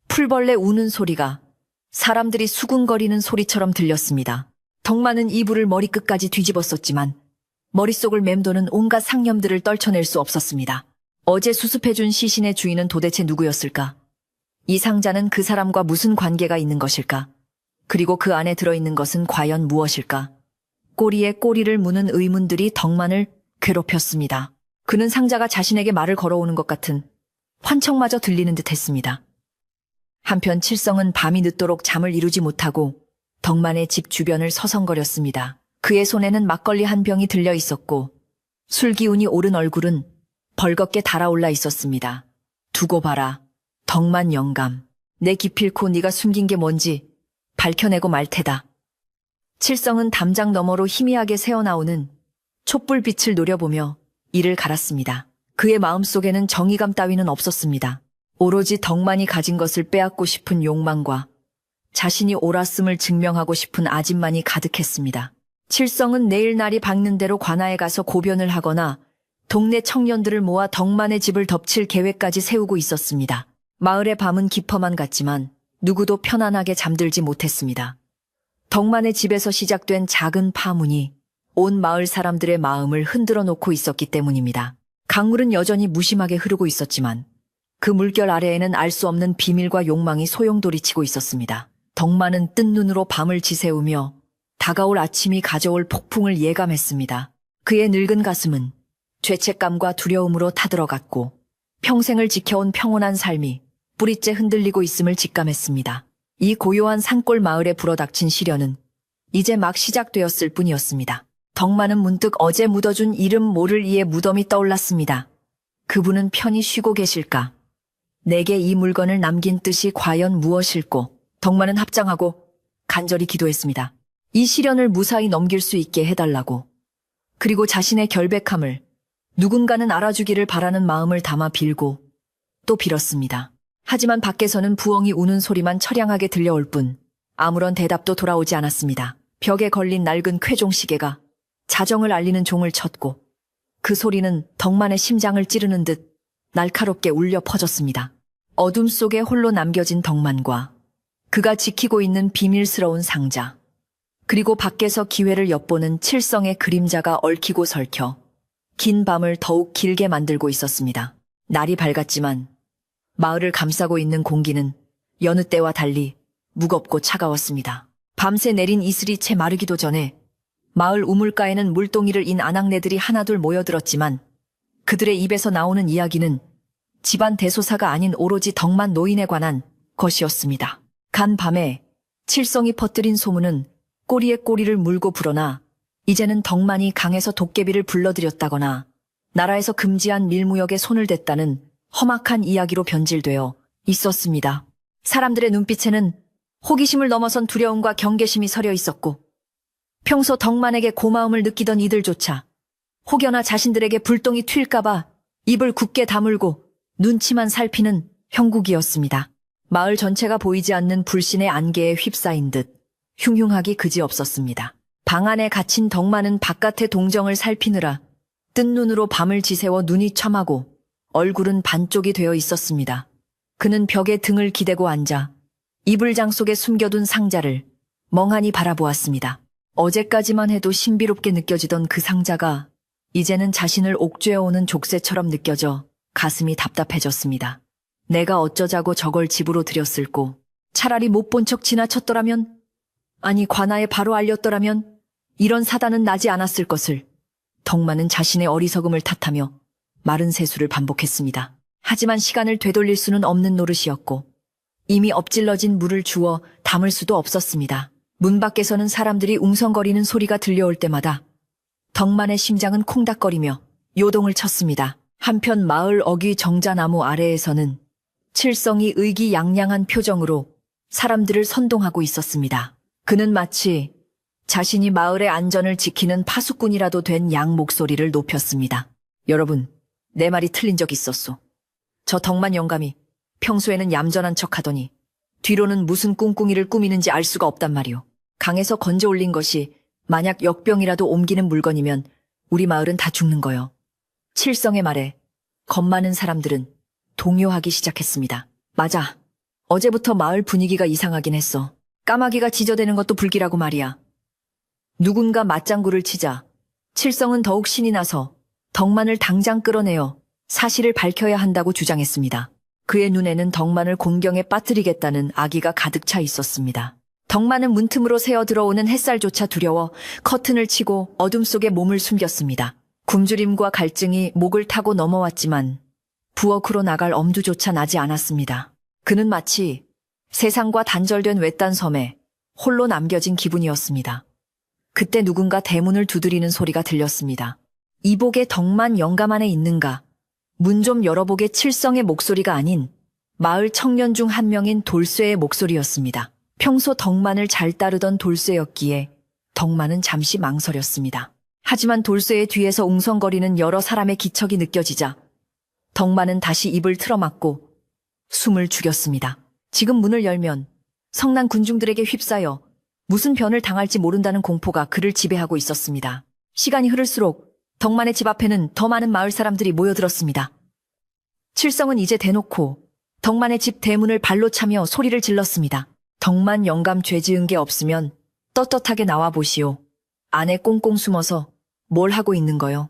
풀벌레 우는 소리가 사람들이 수군거리는 소리처럼 들렸습니다. 덕만은 이불을 머리끝까지 뒤집었었지만 머릿속을 맴도는 온갖 상념들을 떨쳐낼 수 없었습니다. 어제 수습해준 시신의 주인은 도대체 누구였을까? 이 상자는 그 사람과 무슨 관계가 있는 것일까? 그리고 그 안에 들어있는 것은 과연 무엇일까? 꼬리에 꼬리를 무는 의문들이 덕만을 괴롭혔습니다. 그는 상자가 자신에게 말을 걸어오는 것 같은 환청마저 들리는 듯 했습니다. 한편 칠성은 밤이 늦도록 잠을 이루지 못하고 덕만의 집 주변을 서성거렸습니다. 그의 손에는 막걸리 한 병이 들려 있었고 술기운이 오른 얼굴은 벌겋게 달아올라 있었습니다. 두고 봐라. 덕만 영감. 내 기필코 네가 숨긴 게 뭔지 밝혀내고 말 테다. 칠성은 담장 너머로 희미하게 새어나오는 촛불빛을 노려보며 이를 갈았습니다. 그의 마음속에는 정의감 따위는 없었습니다. 오로지 덕만이 가진 것을 빼앗고 싶은 욕망과 자신이 옳았음을 증명하고 싶은 아집만이 가득했습니다. 칠성은 내일 날이 밝는 대로 관아에 가서 고변을 하거나 동네 청년들을 모아 덕만의 집을 덮칠 계획까지 세우고 있었습니다. 마을의 밤은 깊어만 갔지만 누구도 편안하게 잠들지 못했습니다. 덕만의 집에서 시작된 작은 파문이 온 마을 사람들의 마음을 흔들어 놓고 있었기 때문입니다. 강물은 여전히 무심하게 흐르고 있었지만 그 물결 아래에는 알 수 없는 비밀과 욕망이 소용돌이치고 있었습니다. 덕만은 뜬 눈으로 밤을 지새우며 다가올 아침이 가져올 폭풍을 예감했습니다. 그의 늙은 가슴은 죄책감과 두려움으로 타들어갔고 평생을 지켜온 평온한 삶이 뿌리째 흔들리고 있음을 직감했습니다. 이 고요한 산골 마을에 불어닥친 시련은 이제 막 시작되었을 뿐이었습니다. 덕만은 문득 어제 묻어준 이름 모를 이의 무덤이 떠올랐습니다. 그분은 편히 쉬고 계실까? 내게 이 물건을 남긴 뜻이 과연 무엇일꼬? 덕만은 합장하고 간절히 기도했습니다. 이 시련을 무사히 넘길 수 있게 해달라고. 그리고 자신의 결백함을 누군가는 알아주기를 바라는 마음을 담아 빌고 또 빌었습니다. 하지만 밖에서는 부엉이 우는 소리만 처량하게 들려올 뿐 아무런 대답도 돌아오지 않았습니다. 벽에 걸린 낡은 쾌종시계가 자정을 알리는 종을 쳤고 그 소리는 덕만의 심장을 찌르는 듯 날카롭게 울려 퍼졌습니다. 어둠 속에 홀로 남겨진 덕만과 그가 지키고 있는 비밀스러운 상자, 그리고 밖에서 기회를 엿보는 칠성의 그림자가 얽히고 설켜 긴 밤을 더욱 길게 만들고 있었습니다. 날이 밝았지만 마을을 감싸고 있는 공기는 여느 때와 달리 무겁고 차가웠습니다. 밤새 내린 이슬이 채 마르기도 전에 마을 우물가에는 물동이를 인 아낙네들이 하나둘 모여들었지만 그들의 입에서 나오는 이야기는 집안 대소사가 아닌 오로지 덕만 노인에 관한 것이었습니다. 간 밤에 칠성이 퍼뜨린 소문은 꼬리에 꼬리를 물고 불어나 이제는 덕만이 강에서 도깨비를 불러들였다거나 나라에서 금지한 밀무역에 손을 댔다는 험악한 이야기로 변질되어 있었습니다. 사람들의 눈빛에는 호기심을 넘어선 두려움과 경계심이 서려 있었고 평소 덕만에게 고마움을 느끼던 이들조차 혹여나 자신들에게 불똥이 튈까봐 입을 굳게 다물고 눈치만 살피는 형국이었습니다. 마을 전체가 보이지 않는 불신의 안개에 휩싸인 듯 흉흉하기 그지없었습니다. 방 안에 갇힌 덕만은 바깥의 동정을 살피느라 뜬 눈으로 밤을 지새워 눈이 참하고 얼굴은 반쪽이 되어 있었습니다. 그는 벽에 등을 기대고 앉아 이불장 속에 숨겨둔 상자를 멍하니 바라보았습니다. 어제까지만 해도 신비롭게 느껴지던 그 상자가 이제는 자신을 옥죄어오는 족쇄처럼 느껴져 가슴이 답답해졌습니다. 내가 어쩌자고 저걸 집으로 들였을꼬. 차라리 못 본 척 지나쳤더라면, 아니 관아에 바로 알렸더라면 이런 사단은 나지 않았을 것을. 덕만은 자신의 어리석음을 탓하며 마른 세수를 반복했습니다. 하지만 시간을 되돌릴 수는 없는 노릇이었고 이미 엎질러진 물을 주워 담을 수도 없었습니다. 문 밖에서는 사람들이 웅성거리는 소리가 들려올 때마다 덕만의 심장은 콩닥거리며 요동을 쳤습니다. 한편 마을 어귀 정자나무 아래에서는 칠성이 의기양양한 표정으로 사람들을 선동하고 있었습니다. 그는 마치 자신이 마을의 안전을 지키는 파수꾼이라도 된 양 목소리를 높였습니다. 여러분, 내 말이 틀린 적 있었소. 저 덕만 영감이 평소에는 얌전한 척하더니 뒤로는 무슨 꿍꿍이를 꾸미는지 알 수가 없단 말이오. 강에서 건져 올린 것이 만약 역병이라도 옮기는 물건이면 우리 마을은 다 죽는 거요. 칠성의 말에 겁 많은 사람들은 동요하기 시작했습니다. 맞아. 어제부터 마을 분위기가 이상하긴 했어. 까마귀가 지저대는 것도 불길하고 말이야. 누군가 맞장구를 치자 칠성은 더욱 신이 나서 덕만을 당장 끌어내어 사실을 밝혀야 한다고 주장했습니다. 그의 눈에는 덕만을 공경에 빠뜨리겠다는 악의가 가득 차 있었습니다. 덕만은 문틈으로 새어 들어오는 햇살조차 두려워 커튼을 치고 어둠 속에 몸을 숨겼습니다. 굶주림과 갈증이 목을 타고 넘어왔지만 부엌으로 나갈 엄두조차 나지 않았습니다. 그는 마치 세상과 단절된 외딴 섬에 홀로 남겨진 기분이었습니다. 그때 누군가 대문을 두드리는 소리가 들렸습니다. 이복의 덕만 영감 안에 있는가? 문 좀 열어보게. 칠성의 목소리가 아닌 마을 청년 중 한 명인 돌쇠의 목소리였습니다. 평소 덕만을 잘 따르던 돌쇠였기에 덕만은 잠시 망설였습니다. 하지만 돌쇠의 뒤에서 웅성거리는 여러 사람의 기척이 느껴지자 덕만은 다시 입을 틀어막고 숨을 죽였습니다. 지금 문을 열면 성난 군중들에게 휩싸여 무슨 변을 당할지 모른다는 공포가 그를 지배하고 있었습니다. 시간이 흐를수록 덕만의 집 앞에는 더 많은 마을 사람들이 모여들었습니다. 칠성은 이제 대놓고 덕만의 집 대문을 발로 차며 소리를 질렀습니다. 덕만 영감 죄 지은 게 없으면 떳떳하게 나와 보시오. 안에 꽁꽁 숨어서 뭘 하고 있는 거요?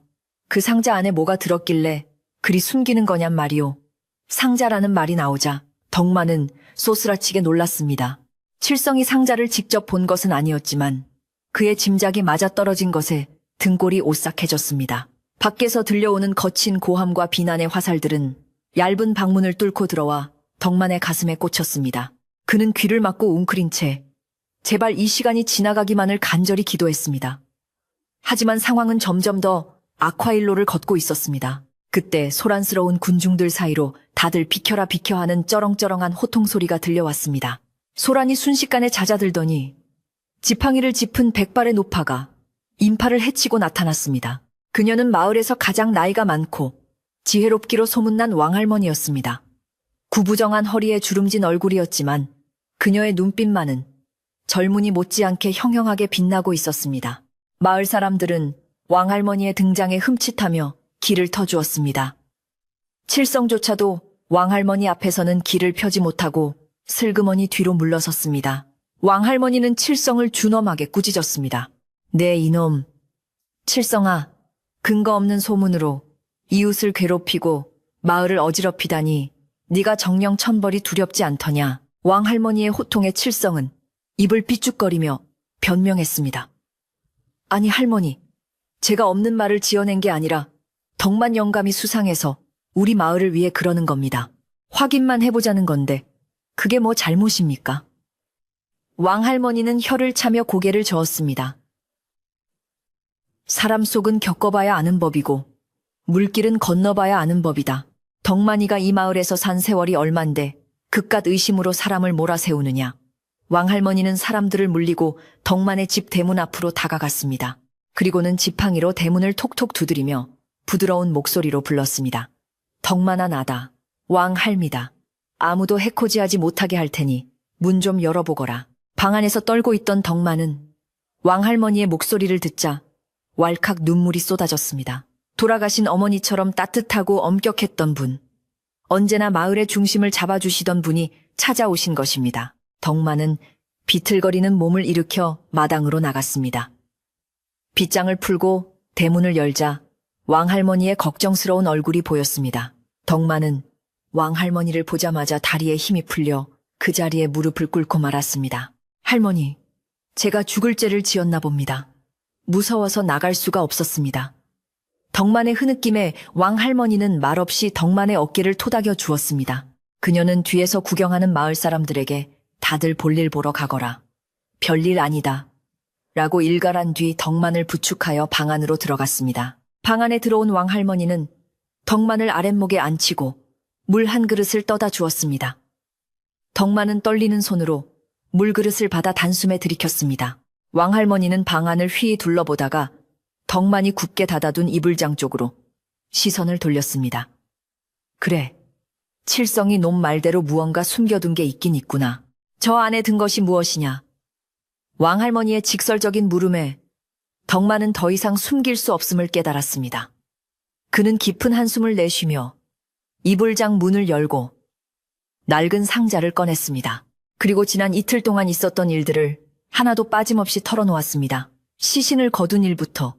그 상자 안에 뭐가 들었길래 그리 숨기는 거냔 말이오. 상자라는 말이 나오자 덕만은 소스라치게 놀랐습니다. 칠성이 상자를 직접 본 것은 아니었지만 그의 짐작이 맞아떨어진 것에 등골이 오싹해졌습니다. 밖에서 들려오는 거친 고함과 비난의 화살들은 얇은 방문을 뚫고 들어와 덕만의 가슴에 꽂혔습니다. 그는 귀를 막고 웅크린 채 제발 이 시간이 지나가기만을 간절히 기도했습니다. 하지만 상황은 점점 더 악화일로를 걷고 있었습니다. 그때 소란스러운 군중들 사이로 다들 비켜라 비켜 하는 쩌렁쩌렁한 호통 소리가 들려왔습니다. 소란이 순식간에 잦아들더니 지팡이를 짚은 백발의 노파가 인파를 해치고 나타났습니다. 그녀는 마을에서 가장 나이가 많고 지혜롭기로 소문난 왕할머니였습니다. 구부정한 허리에 주름진 얼굴이었지만 그녀의 눈빛만은 젊은이 못지않게 형형하게 빛나고 있었습니다. 마을 사람들은 왕할머니의 등장에 흠칫하며 길을 터주었습니다. 칠성조차도 왕할머니 앞에서는 길을 펴지 못하고 슬그머니 뒤로 물러섰습니다. 왕할머니는 칠성을 준엄하게 꾸짖었습니다. 네 이놈. 칠성아, 근거 없는 소문으로 이웃을 괴롭히고 마을을 어지럽히다니 네가 정령 천벌이 두렵지 않더냐. 왕할머니의 호통에 칠성은 입을 삐죽거리며 변명했습니다. 아니 할머니, 제가 없는 말을 지어낸 게 아니라 덕만 영감이 수상해서 우리 마을을 위해 그러는 겁니다. 확인만 해보자는 건데 그게 뭐 잘못입니까? 왕할머니는 혀를 차며 고개를 저었습니다. 사람 속은 겪어봐야 아는 법이고 물길은 건너봐야 아는 법이다. 덕만이가 이 마을에서 산 세월이 얼만데 그깟 의심으로 사람을 몰아세우느냐. 왕할머니는 사람들을 물리고 덕만의 집 대문 앞으로 다가갔습니다. 그리고는 지팡이로 대문을 톡톡 두드리며 부드러운 목소리로 불렀습니다. 덕만아 나다. 왕할미다. 아무도 해코지하지 못하게 할 테니 문 좀 열어보거라. 방 안에서 떨고 있던 덕만은 왕할머니의 목소리를 듣자 왈칵 눈물이 쏟아졌습니다. 돌아가신 어머니처럼 따뜻하고 엄격했던 분, 언제나 마을의 중심을 잡아주시던 분이 찾아오신 것입니다. 덕만은 비틀거리는 몸을 일으켜 마당으로 나갔습니다. 빗장을 풀고 대문을 열자 왕할머니의 걱정스러운 얼굴이 보였습니다. 덕만은 왕할머니를 보자마자 다리에 힘이 풀려 그 자리에 무릎을 꿇고 말았습니다. 할머니, 제가 죽을 죄를 지었나 봅니다. 무서워서 나갈 수가 없었습니다. 덕만의 흐느낌에 왕할머니는 말없이 덕만의 어깨를 토닥여 주었습니다. 그녀는 뒤에서 구경하는 마을 사람들에게 다들 볼일 보러 가거라. 별일 아니다. 라고 일갈한 뒤 덕만을 부축하여 방 안으로 들어갔습니다. 방 안에 들어온 왕할머니는 덕만을 아랫목에 앉히고 물 한 그릇을 떠다 주었습니다. 덕만은 떨리는 손으로 물그릇을 받아 단숨에 들이켰습니다. 왕할머니는 방 안을 휘 둘러보다가 덕만이 굳게 닫아둔 이불장 쪽으로 시선을 돌렸습니다. 그래, 칠성이 놈 말대로 무언가 숨겨둔 게 있긴 있구나. 저 안에 든 것이 무엇이냐? 왕할머니의 직설적인 물음에 덕만은 더 이상 숨길 수 없음을 깨달았습니다. 그는 깊은 한숨을 내쉬며 이불장 문을 열고 낡은 상자를 꺼냈습니다. 그리고 지난 이틀 동안 있었던 일들을 하나도 빠짐없이 털어놓았습니다. 시신을 거둔 일부터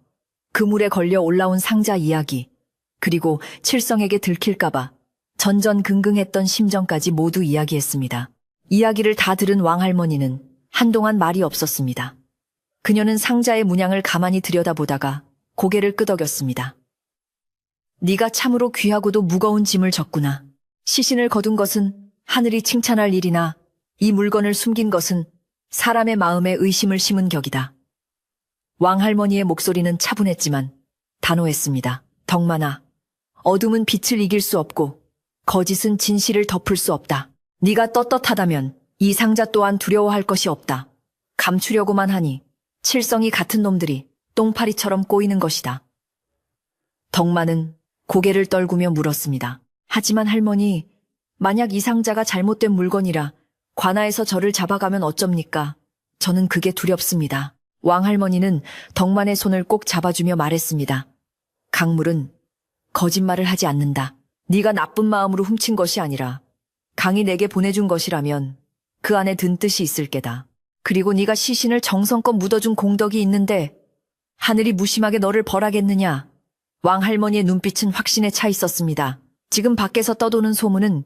그물에 걸려 올라온 상자 이야기, 그리고 칠성에게 들킬까봐 전전긍긍했던 심정까지 모두 이야기했습니다. 이야기를 다 들은 왕할머니는 한동안 말이 없었습니다. 그녀는 상자의 문양을 가만히 들여다보다가 고개를 끄덕였습니다. 네가 참으로 귀하고도 무거운 짐을 졌구나. 시신을 거둔 것은 하늘이 칭찬할 일이나 이 물건을 숨긴 것은 사람의 마음에 의심을 심은 격이다. 왕할머니의 목소리는 차분했지만 단호했습니다. 덕만아, 어둠은 빛을 이길 수 없고 거짓은 진실을 덮을 수 없다. 네가 떳떳하다면 이 상자 또한 두려워할 것이 없다. 감추려고만 하니 칠성이 같은 놈들이 똥파리처럼 꼬이는 것이다. 덕만은 고개를 떨구며 물었습니다. 하지만 할머니, 만약 이 상자가 잘못된 물건이라 관아에서 저를 잡아가면 어쩝니까? 저는 그게 두렵습니다. 왕할머니는 덕만의 손을 꼭 잡아주며 말했습니다. 강물은 거짓말을 하지 않는다. 네가 나쁜 마음으로 훔친 것이 아니라 강이 내게 보내준 것이라면 그 안에 든 뜻이 있을 게다. 그리고 네가 시신을 정성껏 묻어준 공덕이 있는데 하늘이 무심하게 너를 벌하겠느냐? 왕할머니의 눈빛은 확신에 차 있었습니다. 지금 밖에서 떠도는 소문은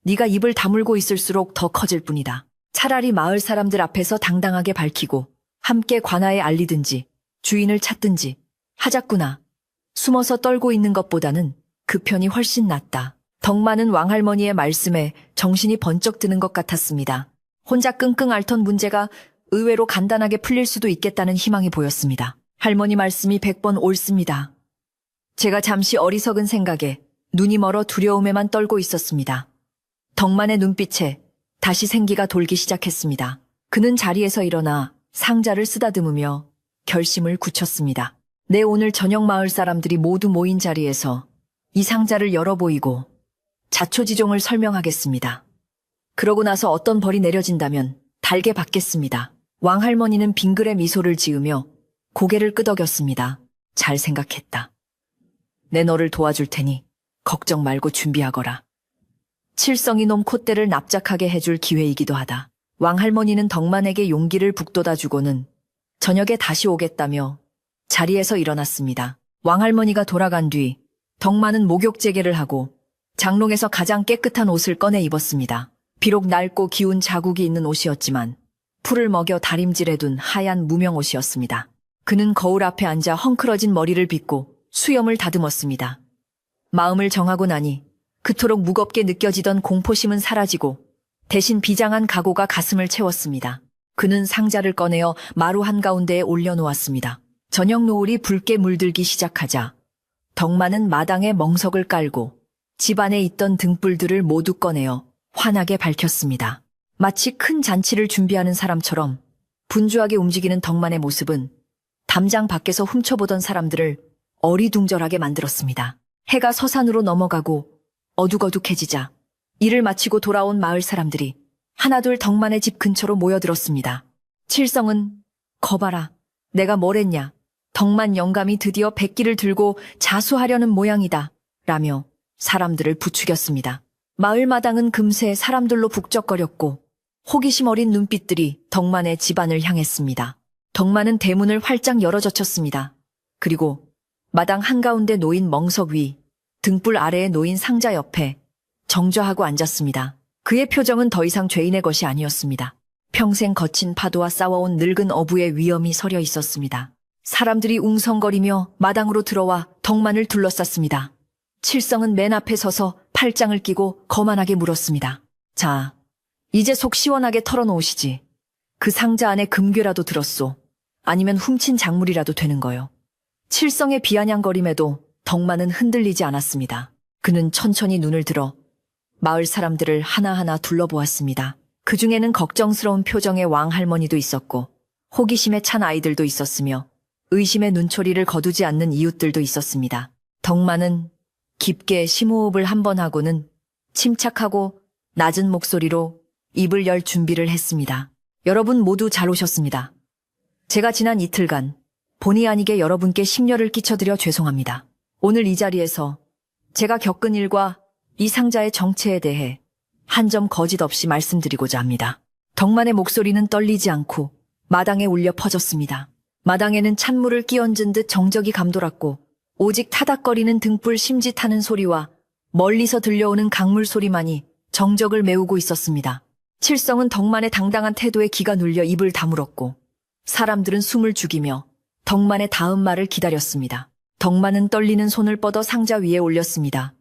네가 입을 다물고 있을수록 더 커질 뿐이다. 차라리 마을 사람들 앞에서 당당하게 밝히고 함께 관아에 알리든지 주인을 찾든지 하자꾸나. 숨어서 떨고 있는 것보다는 그 편이 훨씬 낫다. 덕만은 왕할머니의 말씀에 정신이 번쩍 드는 것 같았습니다. 혼자 끙끙 앓던 문제가 의외로 간단하게 풀릴 수도 있겠다는 희망이 보였습니다. 할머니 말씀이 100번 옳습니다. 제가 잠시 어리석은 생각에 눈이 멀어 두려움에만 떨고 있었습니다. 덕만의 눈빛에 다시 생기가 돌기 시작했습니다. 그는 자리에서 일어나 상자를 쓰다듬으며 결심을 굳혔습니다. 내 오늘 저녁 마을 사람들이 모두 모인 자리에서 이 상자를 열어 보이고 자초지종을 설명하겠습니다. 그러고 나서 어떤 벌이 내려진다면 달게 받겠습니다. 왕할머니는 빙그레 미소를 지으며 고개를 끄덕였습니다. 잘 생각했다. 내 너를 도와줄 테니 걱정 말고 준비하거라. 칠성이 놈 콧대를 납작하게 해줄 기회이기도 하다. 왕할머니는 덕만에게 용기를 북돋아주고는 저녁에 다시 오겠다며 자리에서 일어났습니다. 왕할머니가 돌아간 뒤 덕만은 목욕재개를 하고 장롱에서 가장 깨끗한 옷을 꺼내 입었습니다. 비록 낡고 기운 자국이 있는 옷이었지만 풀을 먹여 다림질해둔 하얀 무명 옷이었습니다. 그는 거울 앞에 앉아 헝클어진 머리를 빗고 수염을 다듬었습니다. 마음을 정하고 나니 그토록 무겁게 느껴지던 공포심은 사라지고 대신 비장한 각오가 가슴을 채웠습니다. 그는 상자를 꺼내어 마루 한가운데에 올려놓았습니다. 저녁 노을이 붉게 물들기 시작하자 덕만은 마당에 멍석을 깔고 집안에 있던 등불들을 모두 꺼내어 환하게 밝혔습니다. 마치 큰 잔치를 준비하는 사람처럼 분주하게 움직이는 덕만의 모습은 담장 밖에서 훔쳐보던 사람들을 어리둥절하게 만들었습니다. 해가 서산으로 넘어가고 어둑어둑해지자 일을 마치고 돌아온 마을 사람들이 하나둘 덕만의 집 근처로 모여들었습니다. 칠성은 거봐라, 내가 뭘 했냐. 덕만 영감이 드디어 백기를 들고 자수하려는 모양이다. 라며 사람들을 부추겼습니다. 마을마당은 금세 사람들로 북적거렸고 호기심 어린 눈빛들이 덕만의 집안을 향했습니다. 덕만은 대문을 활짝 열어젖혔습니다. 그리고 마당 한가운데 놓인 멍석 위 등불 아래에 놓인 상자 옆에 정좌하고 앉았습니다. 그의 표정은 더 이상 죄인의 것이 아니었습니다. 평생 거친 파도와 싸워온 늙은 어부의 위엄이 서려 있었습니다. 사람들이 웅성거리며 마당으로 들어와 덕만을 둘러쌌습니다. 칠성은 맨 앞에 서서 팔짱을 끼고 거만하게 물었습니다. 자, 이제 속 시원하게 털어놓으시지. 그 상자 안에 금괴라도 들었소. 아니면 훔친 작물이라도 되는 거요. 칠성의 비아냥거림에도 덕만은 흔들리지 않았습니다. 그는 천천히 눈을 들어 마을 사람들을 하나하나 둘러보았습니다. 그 중에는 걱정스러운 표정의 왕할머니도 있었고 호기심에 찬 아이들도 있었으며 의심의 눈초리를 거두지 않는 이웃들도 있었습니다. 덕만은 깊게 심호흡을 한 번 하고는 침착하고 낮은 목소리로 입을 열 준비를 했습니다. 여러분 모두 잘 오셨습니다. 제가 지난 이틀간 본의 아니게 여러분께 심려를 끼쳐드려 죄송합니다. 오늘 이 자리에서 제가 겪은 일과 이 상자의 정체에 대해 한 점 거짓 없이 말씀드리고자 합니다. 덕만의 목소리는 떨리지 않고 마당에 울려 퍼졌습니다. 마당에는 찬물을 끼얹은 듯 정적이 감돌았고 오직 타닥거리는 등불 심짓하는 소리와 멀리서 들려오는 강물 소리만이 정적을 메우고 있었습니다. 칠성은 덕만의 당당한 태도에 기가 눌려 입을 다물었고 사람들은 숨을 죽이며 덕만의 다음 말을 기다렸습니다. 덕만은 떨리는 손을 뻗어 상자 위에 올렸습니다.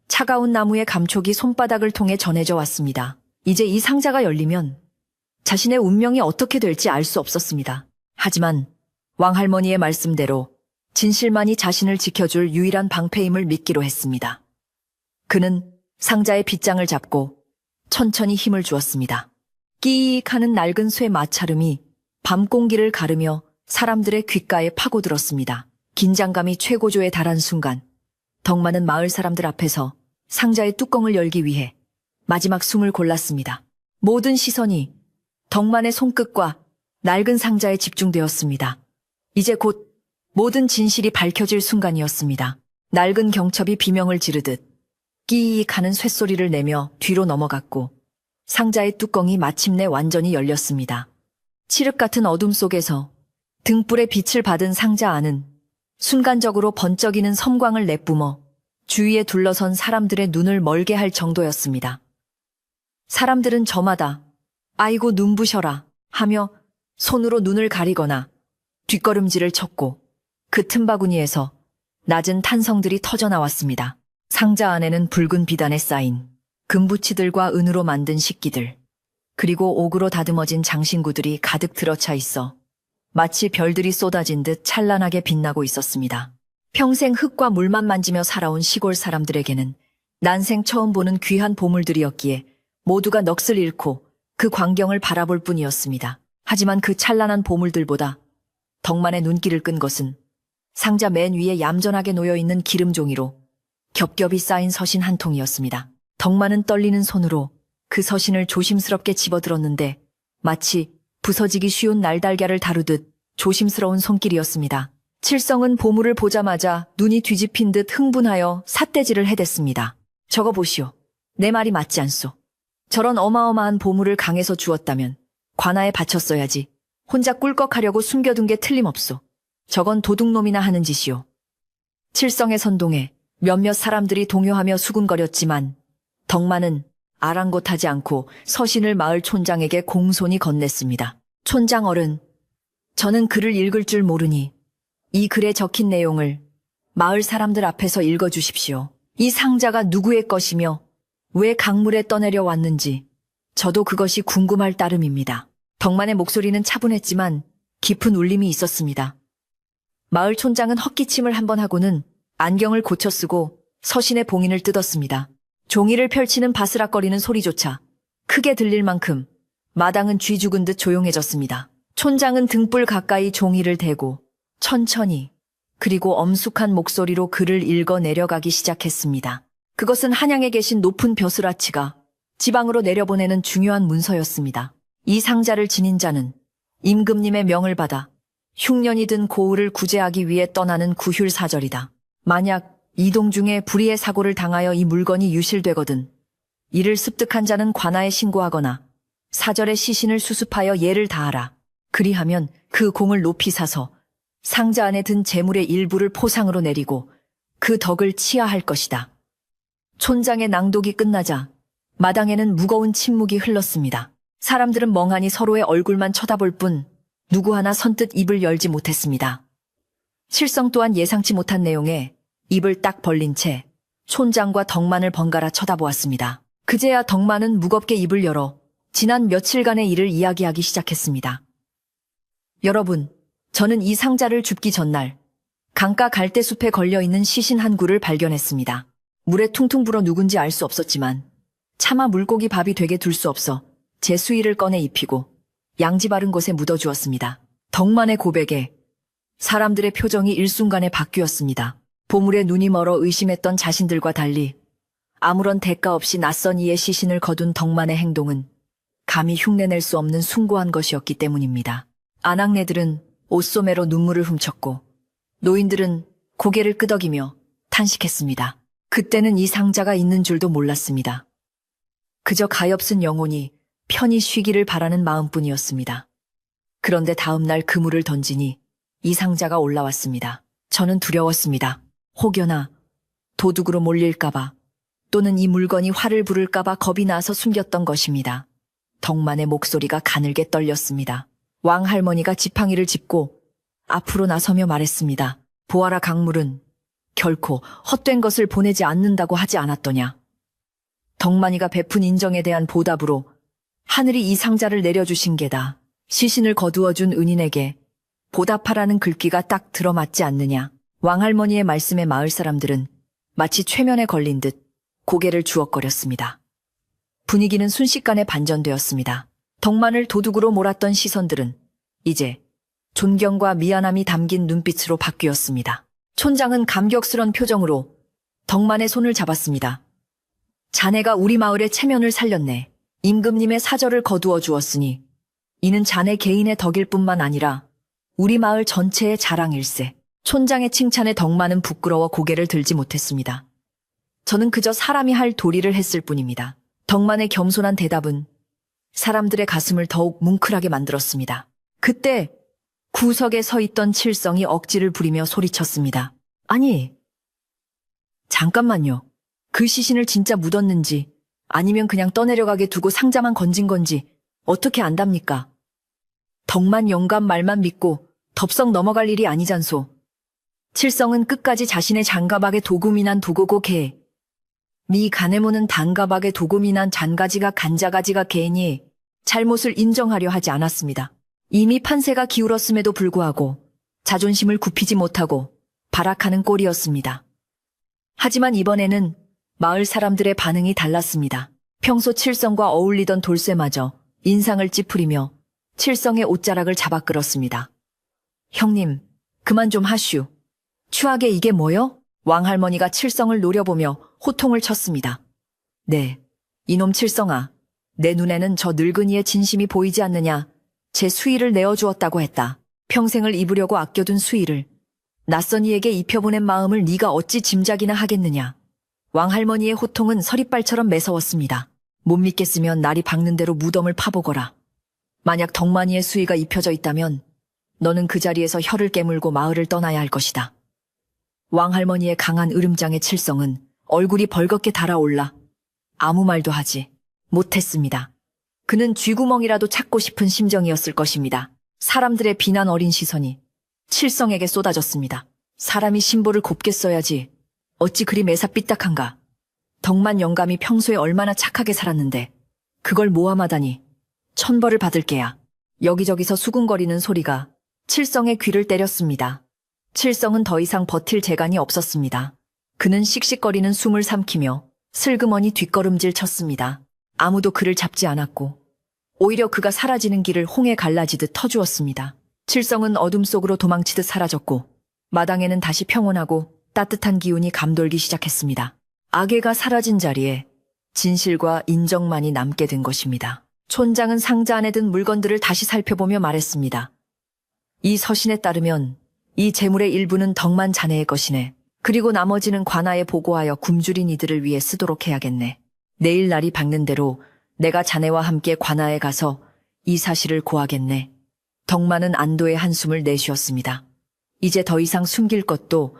차가운 나무의 감촉이 손바닥을 통해 전해져 왔습니다. 이제 이 상자가 열리면 자신의 운명이 어떻게 될지 알 수 없었습니다. 하지만 왕할머니의 말씀대로 진실만이 자신을 지켜줄 유일한 방패임을 믿기로 했습니다. 그는 상자의 빗장을 잡고 천천히 힘을 주었습니다. 끼익 하는 낡은 쇠 마찰음이 밤 공기를 가르며 사람들의 귓가에 파고들었습니다. 긴장감이 최고조에 달한 순간 덕만은 마을 사람들 앞에서 상자의 뚜껑을 열기 위해 마지막 숨을 골랐습니다. 모든 시선이 덕만의 손끝과 낡은 상자에 집중되었습니다. 이제 곧 모든 진실이 밝혀질 순간이었습니다. 낡은 경첩이 비명을 지르듯 끼익 하는 쇳소리를 내며 뒤로 넘어갔고 상자의 뚜껑이 마침내 완전히 열렸습니다. 칠흑 같은 어둠 속에서 등불의 빛을 받은 상자 안은 순간적으로 번쩍이는 섬광을 내뿜어 주위에 둘러선 사람들의 눈을 멀게 할 정도였습니다. 사람들은 저마다 아이고 눈부셔라 하며 손으로 눈을 가리거나 뒷걸음질을 쳤고 그 틈바구니에서 낮은 탄성들이 터져나왔습니다. 상자 안에는 붉은 비단에 쌓인 금부치들과 은으로 만든 식기들, 그리고 옥으로 다듬어진 장신구들이 가득 들어차 있어 마치 별들이 쏟아진 듯 찬란하게 빛나고 있었습니다. 평생 흙과 물만 만지며 살아온 시골 사람들에게는 난생 처음 보는 귀한 보물들이었기에 모두가 넋을 잃고 그 광경을 바라볼 뿐이었습니다. 하지만 그 찬란한 보물들보다 덕만의 눈길을 끈 것은 상자 맨 위에 얌전하게 놓여있는 기름종이로 겹겹이 쌓인 서신 한 통이었습니다. 덕만은 떨리는 손으로 그 서신을 조심스럽게 집어들었는데 마치 부서지기 쉬운 날달걀을 다루듯 조심스러운 손길이었습니다. 칠성은 보물을 보자마자 눈이 뒤집힌 듯 흥분하여 삿대질을 해댔습니다. 저거 보시오. 내 말이 맞지 않소. 저런 어마어마한 보물을 강에서 주었다면 관아에 바쳤어야지. 혼자 꿀꺽하려고 숨겨둔 게 틀림없소. 저건 도둑놈이나 하는 짓이오. 칠성의 선동에 몇몇 사람들이 동요하며 수군거렸지만 덕만은 아랑곳하지 않고 서신을 마을 촌장에게 공손히 건넸습니다. 촌장 어른, 저는 글을 읽을 줄 모르니 이 글에 적힌 내용을 마을 사람들 앞에서 읽어주십시오. 이 상자가 누구의 것이며 왜 강물에 떠내려 왔는지 저도 그것이 궁금할 따름입니다. 덕만의 목소리는 차분했지만 깊은 울림이 있었습니다. 마을 촌장은 헛기침을 한번 하고는 안경을 고쳐 쓰고 서신의 봉인을 뜯었습니다. 종이를 펼치는 바스락거리는 소리조차 크게 들릴 만큼 마당은 쥐 죽은 듯 조용해졌습니다. 촌장은 등불 가까이 종이를 대고 천천히 그리고 엄숙한 목소리로 글을 읽어 내려가기 시작했습니다. 그것은 한양에 계신 높은 벼슬아치가 지방으로 내려보내는 중요한 문서였습니다. 이 상자를 지닌 자는 임금님의 명을 받아 흉년이 든 고을을 구제하기 위해 떠나는 구휼사절이다. 만약 이동 중에 불의의 사고를 당하여 이 물건이 유실되거든 이를 습득한 자는 관아에 신고하거나 사절의 시신을 수습하여 예를 다하라. 그리하면 그 공을 높이 사서 상자 안에 든 재물의 일부를 포상으로 내리고 그 덕을 치하할 것이다. 촌장의 낭독이 끝나자 마당에는 무거운 침묵이 흘렀습니다. 사람들은 멍하니 서로의 얼굴만 쳐다볼 뿐 누구 하나 선뜻 입을 열지 못했습니다. 칠성 또한 예상치 못한 내용에 입을 딱 벌린 채 촌장과 덕만을 번갈아 쳐다보았습니다. 그제야 덕만은 무겁게 입을 열어 지난 며칠간의 일을 이야기하기 시작했습니다. 여러분, 저는 이 상자를 줍기 전날 강가 갈대숲에 걸려있는 시신 한 구를 발견했습니다. 물에 퉁퉁 불어 누군지 알 수 없었지만 차마 물고기 밥이 되게 둘 수 없어 제 수의를 꺼내 입히고 양지 바른 곳에 묻어주었습니다. 덕만의 고백에 사람들의 표정이 일순간에 바뀌었습니다. 보물에 눈이 멀어 의심했던 자신들과 달리 아무런 대가 없이 낯선 이의 시신을 거둔 덕만의 행동은 감히 흉내낼 수 없는 숭고한 것이었기 때문입니다. 아낙네들은 옷소매로 눈물을 훔쳤고 노인들은 고개를 끄덕이며 탄식했습니다. 그때는 이 상자가 있는 줄도 몰랐습니다. 그저 가엾은 영혼이 편히 쉬기를 바라는 마음뿐이었습니다. 그런데 다음 날 그물을 던지니 이 상자가 올라왔습니다. 저는 두려웠습니다. 혹여나 도둑으로 몰릴까봐 또는 이 물건이 화를 부를까봐 겁이 나서 숨겼던 것입니다. 덕만의 목소리가 가늘게 떨렸습니다. 왕할머니가 지팡이를 짚고 앞으로 나서며 말했습니다. 보아라, 강물은 결코 헛된 것을 보내지 않는다고 하지 않았더냐. 덕만이가 베푼 인정에 대한 보답으로 하늘이 이 상자를 내려주신 게다. 시신을 거두어준 은인에게 보답하라는 글귀가 딱 들어맞지 않느냐. 왕할머니의 말씀에 마을 사람들은 마치 최면에 걸린 듯 고개를 주걱거렸습니다. 분위기는 순식간에 반전되었습니다. 덕만을 도둑으로 몰았던 시선들은 이제 존경과 미안함이 담긴 눈빛으로 바뀌었습니다. 촌장은 감격스런 표정으로 덕만의 손을 잡았습니다. 자네가 우리 마을의 체면을 살렸네. 임금님의 사절을 거두어 주었으니 이는 자네 개인의 덕일 뿐만 아니라 우리 마을 전체의 자랑일세. 촌장의 칭찬에 덕만은 부끄러워 고개를 들지 못했습니다. 저는 그저 사람이 할 도리를 했을 뿐입니다. 덕만의 겸손한 대답은 사람들의 가슴을 더욱 뭉클하게 만들었습니다. 그때 구석에 서 있던 칠성이 억지를 부리며 소리쳤습니다. 아니, 잠깐만요. 그 시신을 진짜 묻었는지 아니면 그냥 떠내려가게 두고 상자만 건진 건지 어떻게 안답니까? 덕만 영감 말만 믿고 덥석 넘어갈 일이 아니잖소. 칠성은 끝까지 자신의 장가박에 도구미난 도고고 개. 미 가네모는 단가박에 도구미난 잔가지가 간자가지가 개니 잘못을 인정하려 하지 않았습니다. 이미 판세가 기울었음에도 불구하고 자존심을 굽히지 못하고 발악하는 꼴이었습니다. 하지만 이번에는 마을 사람들의 반응이 달랐습니다. 평소 칠성과 어울리던 돌쇠마저 인상을 찌푸리며 칠성의 옷자락을 잡아 끌었습니다. 형님, 그만 좀 하슈. 추하게 이게 뭐요? 왕할머니가 칠성을 노려보며 호통을 쳤습니다. 네, 이놈 칠성아, 내 눈에는 저 늙은이의 진심이 보이지 않느냐. 제 수의를 내어주었다고 했다. 평생을 입으려고 아껴둔 수의를 낯선 이에게 입혀보낸 마음을 네가 어찌 짐작이나 하겠느냐. 왕할머니의 호통은 서리빨처럼 매서웠습니다. 못 믿겠으면 날이 밝는 대로 무덤을 파보거라. 만약 덕만이의 수의가 입혀져 있다면 너는 그 자리에서 혀를 깨물고 마을을 떠나야 할 것이다. 왕할머니의 강한 으름장의 칠성은 얼굴이 벌겋게 달아올라 아무 말도 하지 못했습니다. 그는 쥐구멍이라도 찾고 싶은 심정이었을 것입니다. 사람들의 비난 어린 시선이 칠성에게 쏟아졌습니다. 사람이 신보를 곱게 써야지 어찌 그리 매사 삐딱한가. 덕만 영감이 평소에 얼마나 착하게 살았는데 그걸 모함하다니 천벌을 받을 게야. 여기저기서 수군거리는 소리가 칠성의 귀를 때렸습니다. 칠성은 더 이상 버틸 재간이 없었습니다. 그는 씩씩거리는 숨을 삼키며 슬그머니 뒷걸음질 쳤습니다. 아무도 그를 잡지 않았고 오히려 그가 사라지는 길을 홍해 갈라지듯 터주었습니다. 칠성은 어둠 속으로 도망치듯 사라졌고 마당에는 다시 평온하고 따뜻한 기운이 감돌기 시작했습니다. 악애가 사라진 자리에 진실과 인정만이 남게 된 것입니다. 촌장은 상자 안에 든 물건들을 다시 살펴보며 말했습니다. 이 서신에 따르면 이 재물의 일부는 덕만 자네의 것이네. 그리고 나머지는 관아에 보고하여 굶주린 이들을 위해 쓰도록 해야겠네. 내일 날이 밝는 대로 내가 자네와 함께 관아에 가서 이 사실을 고하겠네. 덕만은 안도의 한숨을 내쉬었습니다. 이제 더 이상 숨길 것도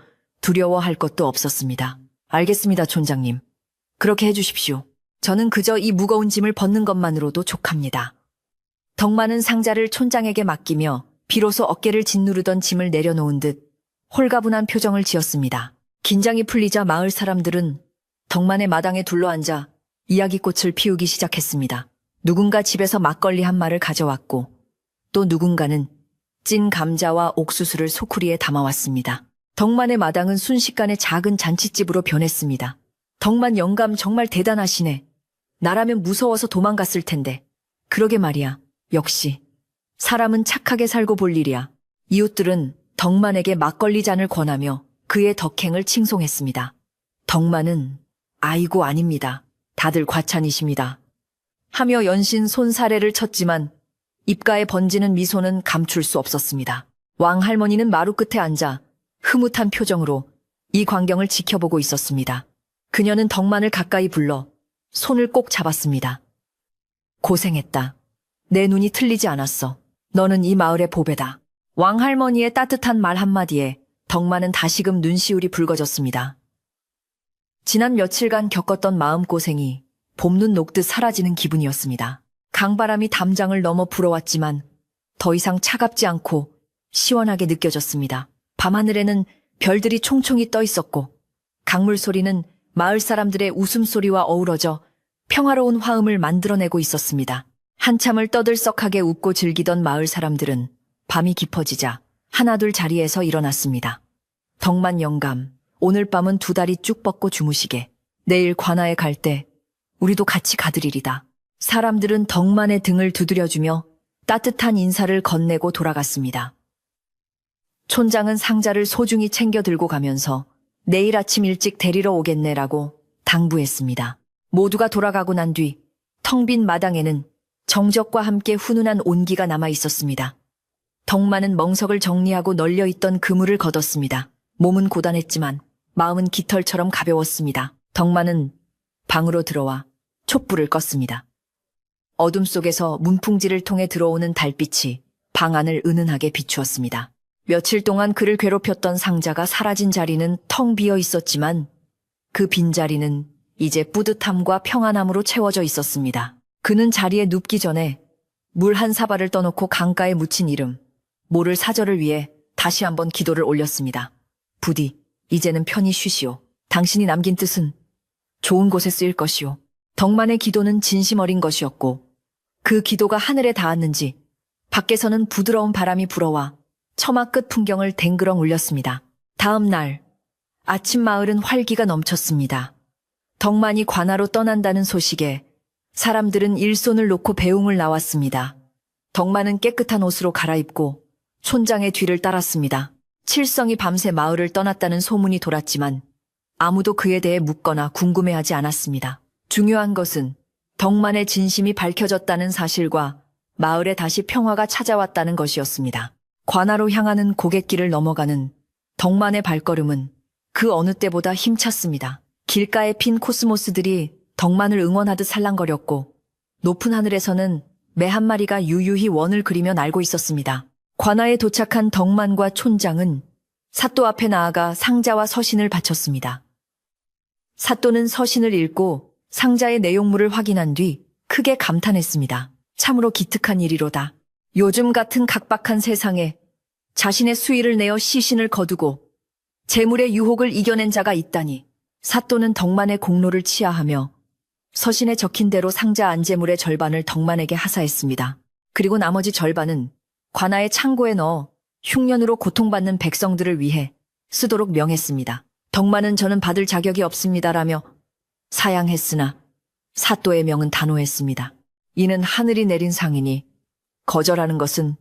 두려워할 것도 없었습니다. 알겠습니다, 촌장님. 그렇게 해주십시오. 저는 그저 이 무거운 짐을 벗는 것만으로도 족합니다. 덕만은 상자를 촌장에게 맡기며 비로소 어깨를 짓누르던 짐을 내려놓은 듯 홀가분한 표정을 지었습니다. 긴장이 풀리자 마을 사람들은 덕만의 마당에 둘러앉아 이야기꽃을 피우기 시작했습니다. 누군가 집에서 막걸리 한 마를 가져왔고 또 누군가는 찐 감자와 옥수수를 소쿠리에 담아왔습니다. 덕만의 마당은 순식간에 작은 잔칫집으로 변했습니다. 덕만 영감 정말 대단하시네. 나라면 무서워서 도망갔을 텐데. 그러게 말이야. 역시 사람은 착하게 살고 볼 일이야. 이웃들은 덕만에게 막걸리 잔을 권하며 그의 덕행을 칭송했습니다. 덕만은 아이고 아닙니다. 다들 과찬이십니다. 하며 연신 손사래를 쳤지만 입가에 번지는 미소는 감출 수 없었습니다. 왕 할머니는 마루 끝에 앉아 흐뭇한 표정으로 이 광경을 지켜보고 있었습니다. 그녀는 덕만을 가까이 불러 손을 꼭 잡았습니다. 고생했다. 내 눈이 틀리지 않았어. 너는 이 마을의 보배다. 왕 할머니의 따뜻한 말 한마디에 덕만은 다시금 눈시울이 붉어졌습니다. 지난 며칠간 겪었던 마음고생이 봄눈 녹듯 사라지는 기분이었습니다. 강바람이 담장을 넘어 불어왔지만 더 이상 차갑지 않고 시원하게 느껴졌습니다. 밤하늘에는 별들이 총총히 떠 있었고 강물 소리는 마을 사람들의 웃음소리와 어우러져 평화로운 화음을 만들어내고 있었습니다. 한참을 떠들썩하게 웃고 즐기던 마을 사람들은 밤이 깊어지자 하나둘 자리에서 일어났습니다. 덕만 영감, 오늘 밤은 두 다리 쭉 뻗고 주무시게. 내일 관아에 갈 때 우리도 같이 가드리리다. 사람들은 덕만의 등을 두드려주며 따뜻한 인사를 건네고 돌아갔습니다. 촌장은 상자를 소중히 챙겨 들고 가면서 내일 아침 일찍 데리러 오겠네라고 당부했습니다. 모두가 돌아가고 난 뒤 텅 빈 마당에는 정적과 함께 훈훈한 온기가 남아 있었습니다. 덕만은 멍석을 정리하고 널려있던 그물을 걷었습니다. 몸은 고단했지만 마음은 깃털처럼 가벼웠습니다. 덕만은 방으로 들어와 촛불을 껐습니다. 어둠 속에서 문풍지를 통해 들어오는 달빛이 방 안을 은은하게 비추었습니다. 며칠 동안 그를 괴롭혔던 상자가 사라진 자리는 텅 비어 있었지만 그 빈자리는 이제 뿌듯함과 평안함으로 채워져 있었습니다. 그는 자리에 눕기 전에 물 한 사발을 떠놓고 강가에 묻힌 이름, 모를 사절을 위해 다시 한번 기도를 올렸습니다. 부디 이제는 편히 쉬시오. 당신이 남긴 뜻은 좋은 곳에 쓰일 것이오. 덕만의 기도는 진심 어린 것이었고 그 기도가 하늘에 닿았는지 밖에서는 부드러운 바람이 불어와 처마 끝 풍경을 댕그렁 울렸습니다. 다음 날 아침 마을은 활기가 넘쳤습니다. 덕만이 관아로 떠난다는 소식에 사람들은 일손을 놓고 배웅을 나왔습니다. 덕만은 깨끗한 옷으로 갈아입고 촌장의 뒤를 따랐습니다. 칠성이 밤새 마을을 떠났다는 소문이 돌았지만 아무도 그에 대해 묻거나 궁금해하지 않았습니다. 중요한 것은 덕만의 진심이 밝혀졌다는 사실과 마을에 다시 평화가 찾아왔다는 것이었습니다. 관아로 향하는 고갯길을 넘어가는 덕만의 발걸음은 그 어느 때보다 힘찼습니다. 길가에 핀 코스모스들이 덕만을 응원하듯 살랑거렸고 높은 하늘에서는 매 한 마리가 유유히 원을 그리며 날고 있었습니다. 관아에 도착한 덕만과 촌장은 사또 앞에 나아가 상자와 서신을 바쳤습니다. 사또는 서신을 읽고 상자의 내용물을 확인한 뒤 크게 감탄했습니다. 참으로 기특한 일이로다. 요즘 같은 각박한 세상에 자신의 수의를 내어 시신을 거두고 재물의 유혹을 이겨낸 자가 있다니. 사또는 덕만의 공로를 치하하며 서신에 적힌 대로 상자 안재물의 절반을 덕만에게 하사했습니다. 그리고 나머지 절반은 관아의 창고에 넣어 흉년으로 고통받는 백성들을 위해 쓰도록 명했습니다. 덕만은 저는 받을 자격이 없습니다라며 사양했으나 사또의 명은 단호했습니다. 이는 하늘이 내린 상이니 거절하는 것은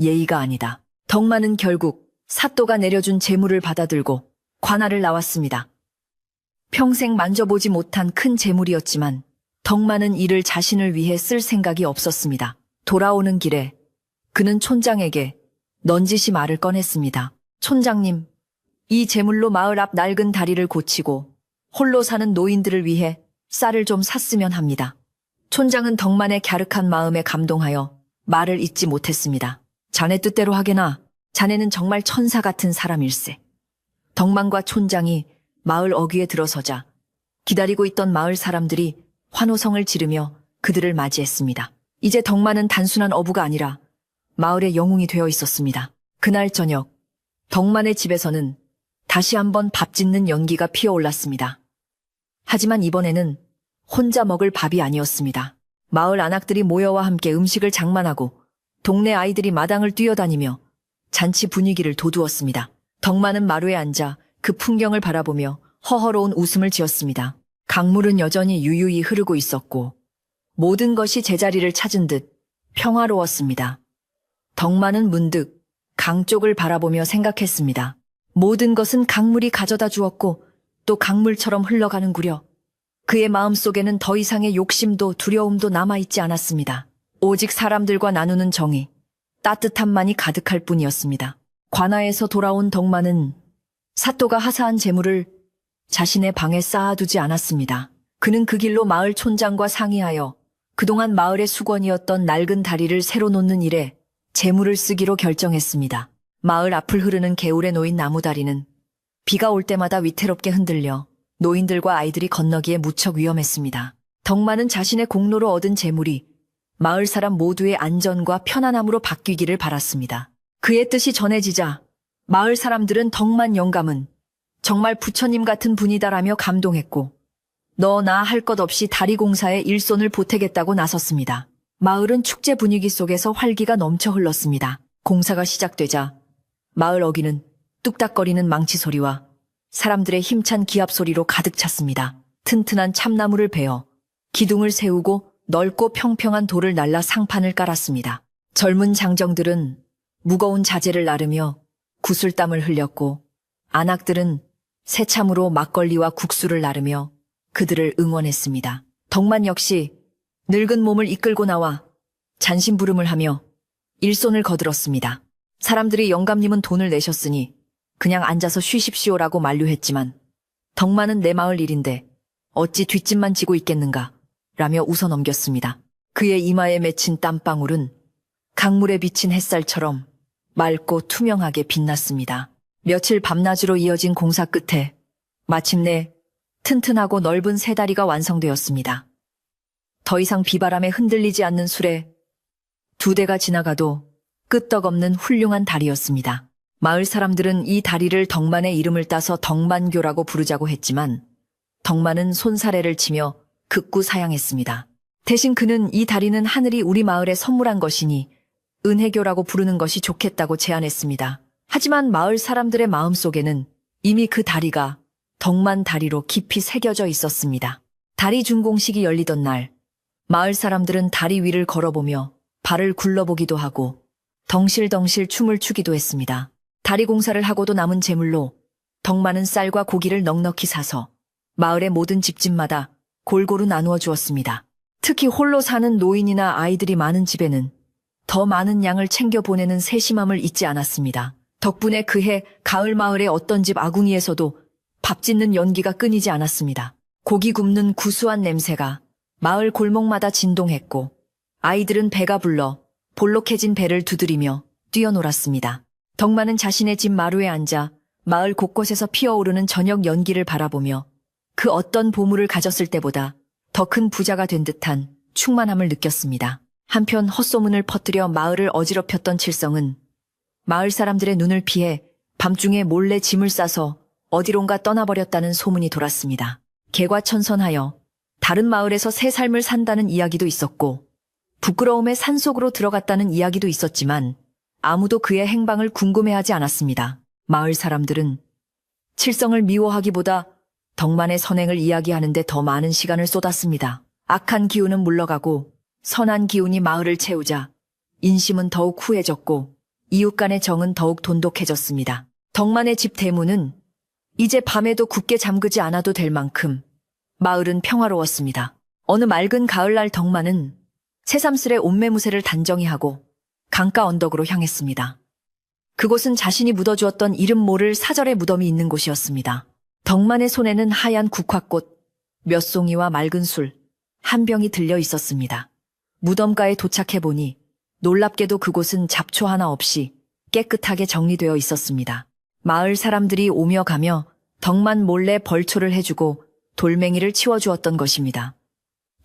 예의가 아니다. 덕만은 결국 사또가 내려준 재물을 받아들고 관아를 나왔습니다. 평생 만져보지 못한 큰 재물이었지만 덕만은 이를 자신을 위해 쓸 생각이 없었습니다. 돌아오는 길에 그는 촌장에게 넌지시 말을 꺼냈습니다. 촌장님, 이 재물로 마을 앞 낡은 다리를 고치고 홀로 사는 노인들을 위해 쌀을 좀 샀으면 합니다. 촌장은 덕만의 갸륵한 마음에 감동하여 말을 잇지 못했습니다. 자네 뜻대로 하게나. 자네는 정말 천사 같은 사람일세. 덕만과 촌장이 마을 어귀에 들어서자 기다리고 있던 마을 사람들이 환호성을 지르며 그들을 맞이했습니다. 이제 덕만은 단순한 어부가 아니라 마을의 영웅이 되어 있었습니다. 그날 저녁, 덕만의 집에서는 다시 한번 밥 짓는 연기가 피어올랐습니다. 하지만 이번에는 혼자 먹을 밥이 아니었습니다. 마을 안악들이 모여와 함께 음식을 장만하고 동네 아이들이 마당을 뛰어다니며 잔치 분위기를 돋우었습니다. 덕만은 마루에 앉아 그 풍경을 바라보며 허허로운 웃음을 지었습니다. 강물은 여전히 유유히 흐르고 있었고 모든 것이 제자리를 찾은 듯 평화로웠습니다. 덕만은 문득 강 쪽을 바라보며 생각했습니다. 모든 것은 강물이 가져다 주었고 또 강물처럼 흘러가는구려. 그의 마음속에는 더 이상의 욕심도 두려움도 남아있지 않았습니다. 오직 사람들과 나누는 정이, 따뜻함만이 가득할 뿐이었습니다. 관아에서 돌아온 덕만은 사또가 하사한 재물을 자신의 방에 쌓아두지 않았습니다. 그는 그 길로 마을 촌장과 상의하여 그동안 마을의 수건이었던 낡은 다리를 새로 놓는 일에 재물을 쓰기로 결정했습니다. 마을 앞을 흐르는 개울에 놓인 나무다리는 비가 올 때마다 위태롭게 흔들려 노인들과 아이들이 건너기에 무척 위험했습니다. 덕만은 자신의 공로로 얻은 재물이 마을 사람 모두의 안전과 편안함으로 바뀌기를 바랐습니다. 그의 뜻이 전해지자 마을 사람들은 덕만 영감은 정말 부처님 같은 분이다라며 감동했고 너 나 할 것 없이 다리 공사에 일손을 보태겠다고 나섰습니다. 마을은 축제 분위기 속에서 활기가 넘쳐 흘렀습니다. 공사가 시작되자 마을 어귀는 뚝딱거리는 망치 소리와 사람들의 힘찬 기합 소리로 가득 찼습니다. 튼튼한 참나무를 베어 기둥을 세우고 넓고 평평한 돌을 날라 상판을 깔았습니다. 젊은 장정들은 무거운 자재를 나르며 구슬땀을 흘렸고 안악들은 새참으로 막걸리와 국수를 나르며 그들을 응원했습니다. 덕만 역시 늙은 몸을 이끌고 나와 잔심부름을 하며 일손을 거들었습니다. 사람들이 영감님은 돈을 내셨으니 그냥 앉아서 쉬십시오라고 만류했지만 덕만은 내 마을 일인데 어찌 뒷짐만 지고 있겠는가 라며 웃어넘겼습니다. 그의 이마에 맺힌 땀방울은 강물에 비친 햇살처럼 맑고 투명하게 빛났습니다. 며칠 밤낮으로 이어진 공사 끝에 마침내 튼튼하고 넓은 새 다리가 완성되었습니다. 더 이상 비바람에 흔들리지 않는 수레 2대가 지나가도 끄떡없는 훌륭한 다리였습니다. 마을 사람들은 이 다리를 덕만의 이름을 따서 덕만교라고 부르자고 했지만 덕만은 손사래를 치며 극구 사양했습니다. 대신 그는 이 다리는 하늘이 우리 마을에 선물한 것이니 은혜교라고 부르는 것이 좋겠다고 제안했습니다. 하지만 마을 사람들의 마음속에는 이미 그 다리가 덕만 다리로 깊이 새겨져 있었습니다. 다리 준공식이 열리던 날 마을 사람들은 다리 위를 걸어보며 발을 굴러보기도 하고 덩실덩실 춤을 추기도 했습니다. 다리 공사를 하고도 남은 재물로 덕만은 쌀과 고기를 넉넉히 사서 마을의 모든 집집마다 골고루 나누어 주었습니다. 특히 홀로 사는 노인이나 아이들이 많은 집에는 더 많은 양을 챙겨 보내는 세심함을 잊지 않았습니다. 덕분에 그해 가을 마을의 어떤 집 아궁이에서도 밥 짓는 연기가 끊이지 않았습니다. 고기 굽는 구수한 냄새가 마을 골목마다 진동했고 아이들은 배가 불러 볼록해진 배를 두드리며 뛰어놀았습니다. 덕만은 자신의 집 마루에 앉아 마을 곳곳에서 피어오르는 저녁 연기를 바라보며 그 어떤 보물을 가졌을 때보다 더 큰 부자가 된 듯한 충만함을 느꼈습니다. 한편 헛소문을 퍼뜨려 마을을 어지럽혔던 칠성은 마을 사람들의 눈을 피해 밤중에 몰래 짐을 싸서 어디론가 떠나버렸다는 소문이 돌았습니다. 개과천선하여 다른 마을에서 새 삶을 산다는 이야기도 있었고 부끄러움에 산속으로 들어갔다는 이야기도 있었지만 아무도 그의 행방을 궁금해하지 않았습니다. 마을 사람들은 칠성을 미워하기보다 덕만의 선행을 이야기하는 데 더 많은 시간을 쏟았습니다. 악한 기운은 물러가고 선한 기운이 마을을 채우자 인심은 더욱 후해졌고 이웃 간의 정은 더욱 돈독해졌습니다. 덕만의 집 대문은 이제 밤에도 굳게 잠그지 않아도 될 만큼 마을은 평화로웠습니다. 어느 맑은 가을날 덕만은 새삼스레 옷매무새를 단정히 하고 강가 언덕으로 향했습니다. 그곳은 자신이 묻어주었던 이름 모를 사절의 무덤이 있는 곳이었습니다. 덕만의 손에는 하얀 국화꽃, 몇 송이와 맑은 술, 한 병이 들려 있었습니다. 무덤가에 도착해보니 놀랍게도 그곳은 잡초 하나 없이 깨끗하게 정리되어 있었습니다. 마을 사람들이 오며 가며 덕만 몰래 벌초를 해주고 돌멩이를 치워주었던 것입니다.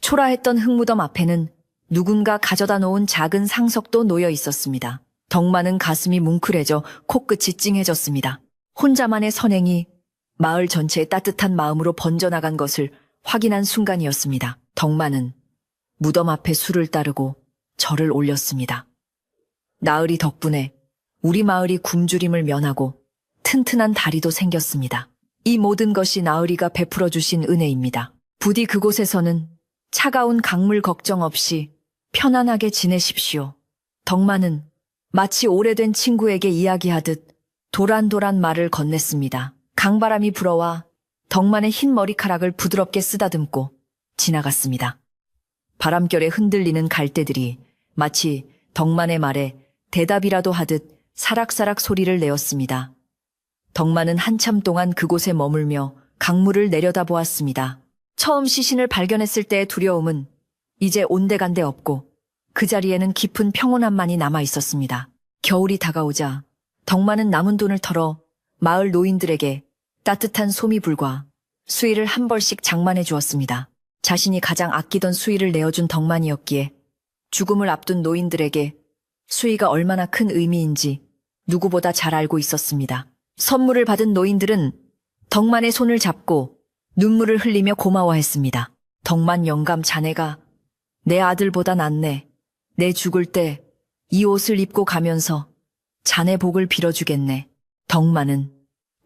초라했던 흙무덤 앞에는 누군가 가져다 놓은 작은 상석도 놓여 있었습니다. 덕만은 가슴이 뭉클해져 코끝이 찡해졌습니다. 혼자만의 선행이 마을 전체에 따뜻한 마음으로 번져나간 것을 확인한 순간이었습니다. 덕만은 무덤 앞에 술을 따르고 절을 올렸습니다. 나으리 덕분에 우리 마을이 굶주림을 면하고 튼튼한 다리도 생겼습니다. 이 모든 것이 나으리가 베풀어 주신 은혜입니다. 부디 그곳에서는 차가운 강물 걱정 없이 편안하게 지내십시오. 덕만은 마치 오래된 친구에게 이야기하듯 도란도란 말을 건넸습니다. 강바람이 불어와 덕만의 흰 머리카락을 부드럽게 쓰다듬고 지나갔습니다. 바람결에 흔들리는 갈대들이 마치 덕만의 말에 대답이라도 하듯 사락사락 소리를 내었습니다. 덕만은 한참 동안 그곳에 머물며 강물을 내려다보았습니다. 처음 시신을 발견했을 때의 두려움은 이제 온데간데 없고 그 자리에는 깊은 평온함만이 남아 있었습니다. 겨울이 다가오자 덕만은 남은 돈을 털어 마을 노인들에게 따뜻한 소미불과 수의를 한 벌씩 장만해 주었습니다. 자신이 가장 아끼던 수의를 내어준 덕만이었기에 죽음을 앞둔 노인들에게 수의가 얼마나 큰 의미인지 누구보다 잘 알고 있었습니다. 선물을 받은 노인들은 덕만의 손을 잡고 눈물을 흘리며 고마워했습니다. 덕만 영감 자네가 내 아들보다 낫네. 내 죽을 때 이 옷을 입고 가면서 자네 복을 빌어주겠네. 덕만은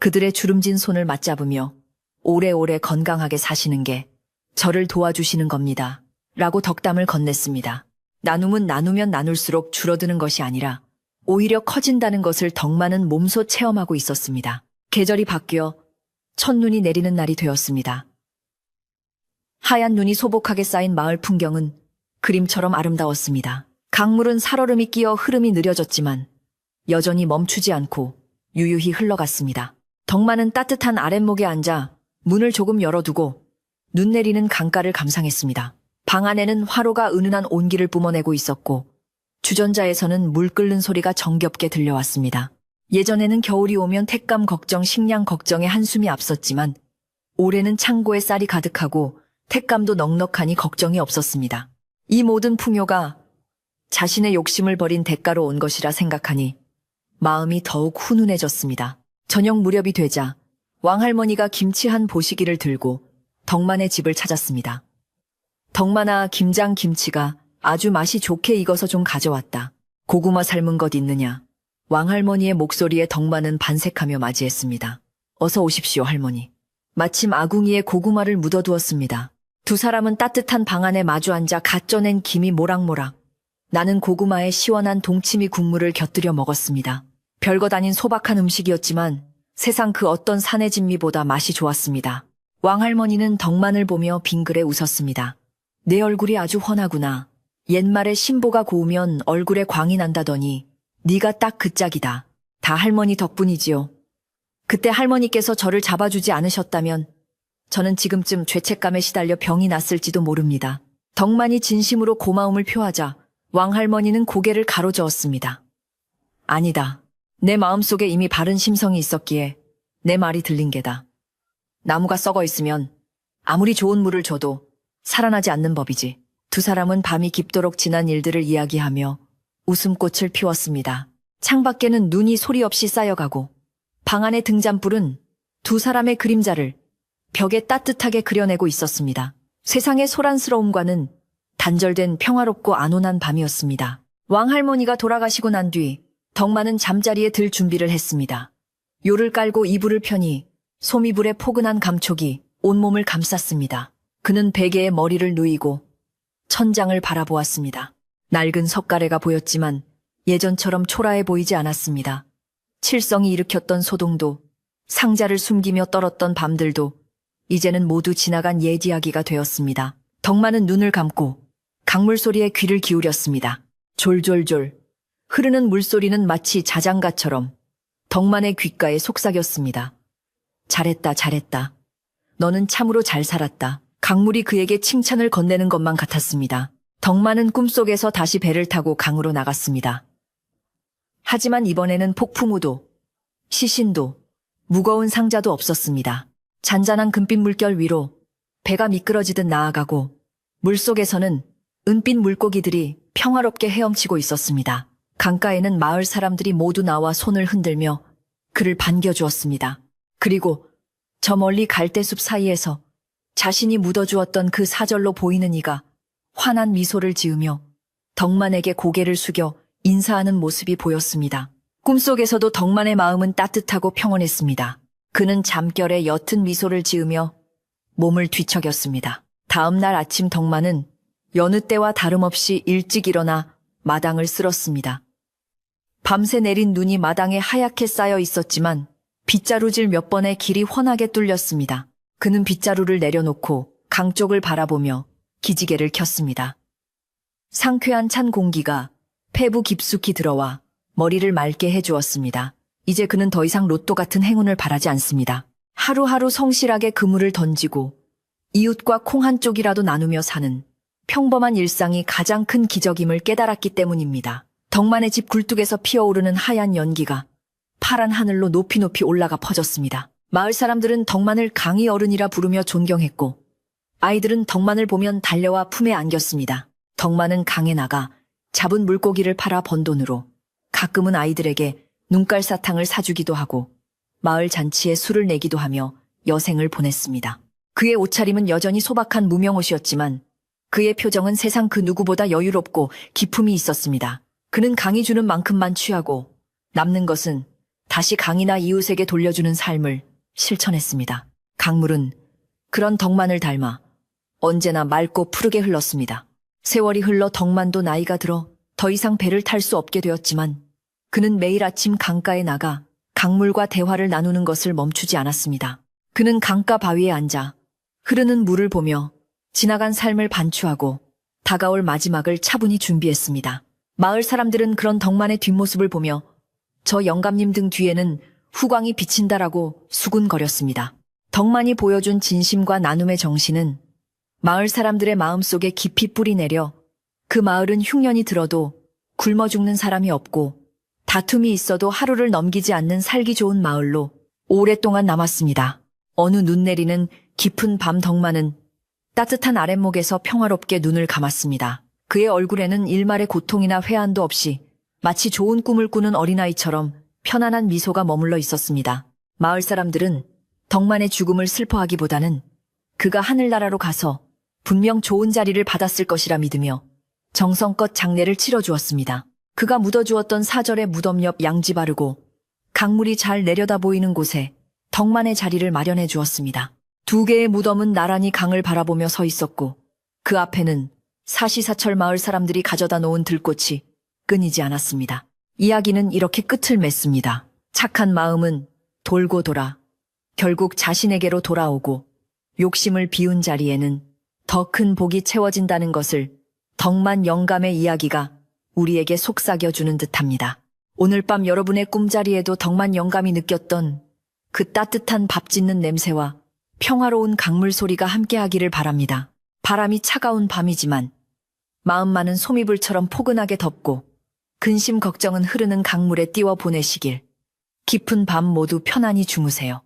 그들의 주름진 손을 맞잡으며 오래오래 건강하게 사시는 게 저를 도와주시는 겁니다. 라고 덕담을 건넸습니다. 나눔은 나누면 나눌수록 줄어드는 것이 아니라 오히려 커진다는 것을 덕만은 몸소 체험하고 있었습니다. 계절이 바뀌어 첫눈이 내리는 날이 되었습니다. 하얀 눈이 소복하게 쌓인 마을 풍경은 그림처럼 아름다웠습니다. 강물은 살얼음이 끼어 흐름이 느려졌지만 여전히 멈추지 않고 유유히 흘러갔습니다. 덕만은 따뜻한 아랫목에 앉아 문을 조금 열어두고 눈 내리는 강가를 감상했습니다. 방 안에는 화로가 은은한 온기를 뿜어내고 있었고 주전자에서는 물 끓는 소리가 정겹게 들려왔습니다. 예전에는 겨울이 오면 택감 걱정, 식량 걱정에 한숨이 앞섰지만 올해는 창고에 쌀이 가득하고 택감도 넉넉하니 걱정이 없었습니다. 이 모든 풍요가 자신의 욕심을 버린 대가로 온 것이라 생각하니 마음이 더욱 훈훈해졌습니다. 저녁 무렵이 되자 왕할머니가 김치 한 보시기를 들고 덕만의 집을 찾았습니다. 덕만아, 김장 김치가 아주 맛이 좋게 익어서 좀 가져왔다. 고구마 삶은 것 있느냐? 왕할머니의 목소리에 덕만은 반색하며 맞이했습니다. 어서 오십시오, 할머니. 마침 아궁이에 고구마를 묻어두었습니다. 두 사람은 따뜻한 방 안에 마주 앉아 갓 쪄낸 김이 모락모락 나는 고구마에 시원한 동치미 국물을 곁들여 먹었습니다. 별것 아닌 소박한 음식이었지만 세상 그 어떤 산의 진미보다 맛이 좋았습니다. 왕할머니는 덕만을 보며 빙그레 웃었습니다. 내 얼굴이 아주 훤하구나. 옛말에 신보가 고우면 얼굴에 광이 난다더니 네가 딱 그 짝이다. 다 할머니 덕분이지요. 그때 할머니께서 저를 잡아주지 않으셨다면 저는 지금쯤 죄책감에 시달려 병이 났을지도 모릅니다. 덕만이 진심으로 고마움을 표하자 왕할머니는 고개를 가로저었습니다. 아니다. 내 마음속에 이미 바른 심성이 있었기에 내 말이 들린 게다. 나무가 썩어 있으면 아무리 좋은 물을 줘도 살아나지 않는 법이지. 두 사람은 밤이 깊도록 지난 일들을 이야기하며 웃음꽃을 피웠습니다. 창밖에는 눈이 소리 없이 쌓여가고 방 안의 등잔불은 두 사람의 그림자를 벽에 따뜻하게 그려내고 있었습니다. 세상의 소란스러움과는 단절된 평화롭고 안온한 밤이었습니다. 왕할머니가 돌아가시고 난 뒤 덕만은 잠자리에 들 준비를 했습니다. 요를 깔고 이불을 펴니 소미불의 포근한 감촉이 온몸을 감쌌습니다. 그는 베개에 머리를 누이고 천장을 바라보았습니다. 낡은 석가래가 보였지만 예전처럼 초라해 보이지 않았습니다. 칠성이 일으켰던 소동도 상자를 숨기며 떨었던 밤들도 이제는 모두 지나간 옛 이야기가 되었습니다. 덕만은 눈을 감고 강물 소리에 귀를 기울였습니다. 졸졸졸 흐르는 물소리는 마치 자장가처럼 덕만의 귓가에 속삭였습니다. 잘했다, 잘했다. 너는 참으로 잘 살았다. 강물이 그에게 칭찬을 건네는 것만 같았습니다. 덕만은 꿈속에서 다시 배를 타고 강으로 나갔습니다. 하지만 이번에는 폭풍우도 시신도 무거운 상자도 없었습니다. 잔잔한 금빛 물결 위로 배가 미끄러지듯 나아가고 물속에서는 은빛 물고기들이 평화롭게 헤엄치고 있었습니다. 강가에는 마을 사람들이 모두 나와 손을 흔들며 그를 반겨주었습니다. 그리고 저 멀리 갈대숲 사이에서 자신이 묻어주었던 그 사절로 보이는 이가 환한 미소를 지으며 덕만에게 고개를 숙여 인사하는 모습이 보였습니다. 꿈속에서도 덕만의 마음은 따뜻하고 평온했습니다. 그는 잠결에 옅은 미소를 지으며 몸을 뒤척였습니다. 다음 날 아침 덕만은 여느 때와 다름없이 일찍 일어나 마당을 쓸었습니다. 밤새 내린 눈이 마당에 하얗게 쌓여 있었지만 빗자루질 몇 번에 길이 훤하게 뚫렸습니다. 그는 빗자루를 내려놓고 강 쪽을 바라보며 기지개를 켰습니다. 상쾌한 찬 공기가 폐부 깊숙이 들어와 머리를 맑게 해주었습니다. 이제 그는 더 이상 로또 같은 행운을 바라지 않습니다. 하루하루 성실하게 그물을 던지고 이웃과 콩 한 쪽이라도 나누며 사는 평범한 일상이 가장 큰 기적임을 깨달았기 때문입니다. 덕만의 집 굴뚝에서 피어오르는 하얀 연기가 파란 하늘로 높이 높이 올라가 퍼졌습니다. 마을 사람들은 덕만을 강희 어른이라 부르며 존경했고 아이들은 덕만을 보면 달려와 품에 안겼습니다. 덕만은 강에 나가 잡은 물고기를 팔아 번 돈으로 가끔은 아이들에게 눈깔 사탕을 사주기도 하고 마을 잔치에 술을 내기도 하며 여생을 보냈습니다. 그의 옷차림은 여전히 소박한 무명옷이었지만 그의 표정은 세상 그 누구보다 여유롭고 기품이 있었습니다. 그는 강이 주는 만큼만 취하고 남는 것은 다시 강이나 이웃에게 돌려주는 삶을 실천했습니다. 강물은 그런 덕만을 닮아 언제나 맑고 푸르게 흘렀습니다. 세월이 흘러 덕만도 나이가 들어 더 이상 배를 탈 수 없게 되었지만 그는 매일 아침 강가에 나가 강물과 대화를 나누는 것을 멈추지 않았습니다. 그는 강가 바위에 앉아 흐르는 물을 보며 지나간 삶을 반추하고 다가올 마지막을 차분히 준비했습니다. 마을 사람들은 그런 덕만의 뒷모습을 보며 저 영감님 등 뒤에는 후광이 비친다라고 수군거렸습니다. 덕만이 보여준 진심과 나눔의 정신은 마을 사람들의 마음속에 깊이 뿌리내려 그 마을은 흉년이 들어도 굶어 죽는 사람이 없고 다툼이 있어도 하루를 넘기지 않는 살기 좋은 마을로 오랫동안 남았습니다. 어느 눈 내리는 깊은 밤 덕만은 따뜻한 아랫목에서 평화롭게 눈을 감았습니다. 그의 얼굴에는 일말의 고통이나 회한도 없이 마치 좋은 꿈을 꾸는 어린아이처럼 편안한 미소가 머물러 있었습니다. 마을 사람들은 덕만의 죽음을 슬퍼하기보다는 그가 하늘나라로 가서 분명 좋은 자리를 받았을 것이라 믿으며 정성껏 장례를 치러주었습니다. 그가 묻어주었던 사절의 무덤 옆 양지 바르고 강물이 잘 내려다 보이는 곳에 덕만의 자리를 마련해 주었습니다. 두 개의 무덤은 나란히 강을 바라보며 서 있었고 그 앞에는 사시사철 마을 사람들이 가져다 놓은 들꽃이 끊이지 않았습니다. 이야기는 이렇게 끝을 맺습니다. 착한 마음은 돌고 돌아 결국 자신에게로 돌아오고 욕심을 비운 자리에는 더 큰 복이 채워진다는 것을 덕만 영감의 이야기가 우리에게 속삭여주는 듯합니다. 오늘 밤 여러분의 꿈자리에도 덕만 영감이 느꼈던 그 따뜻한 밥 짓는 냄새와 평화로운 강물 소리가 함께하기를 바랍니다. 바람이 차가운 밤이지만 마음만은 소미불처럼 포근하게 덮고 근심 걱정은 흐르는 강물에 띄워 보내시길. 깊은 밤 모두 편안히 주무세요.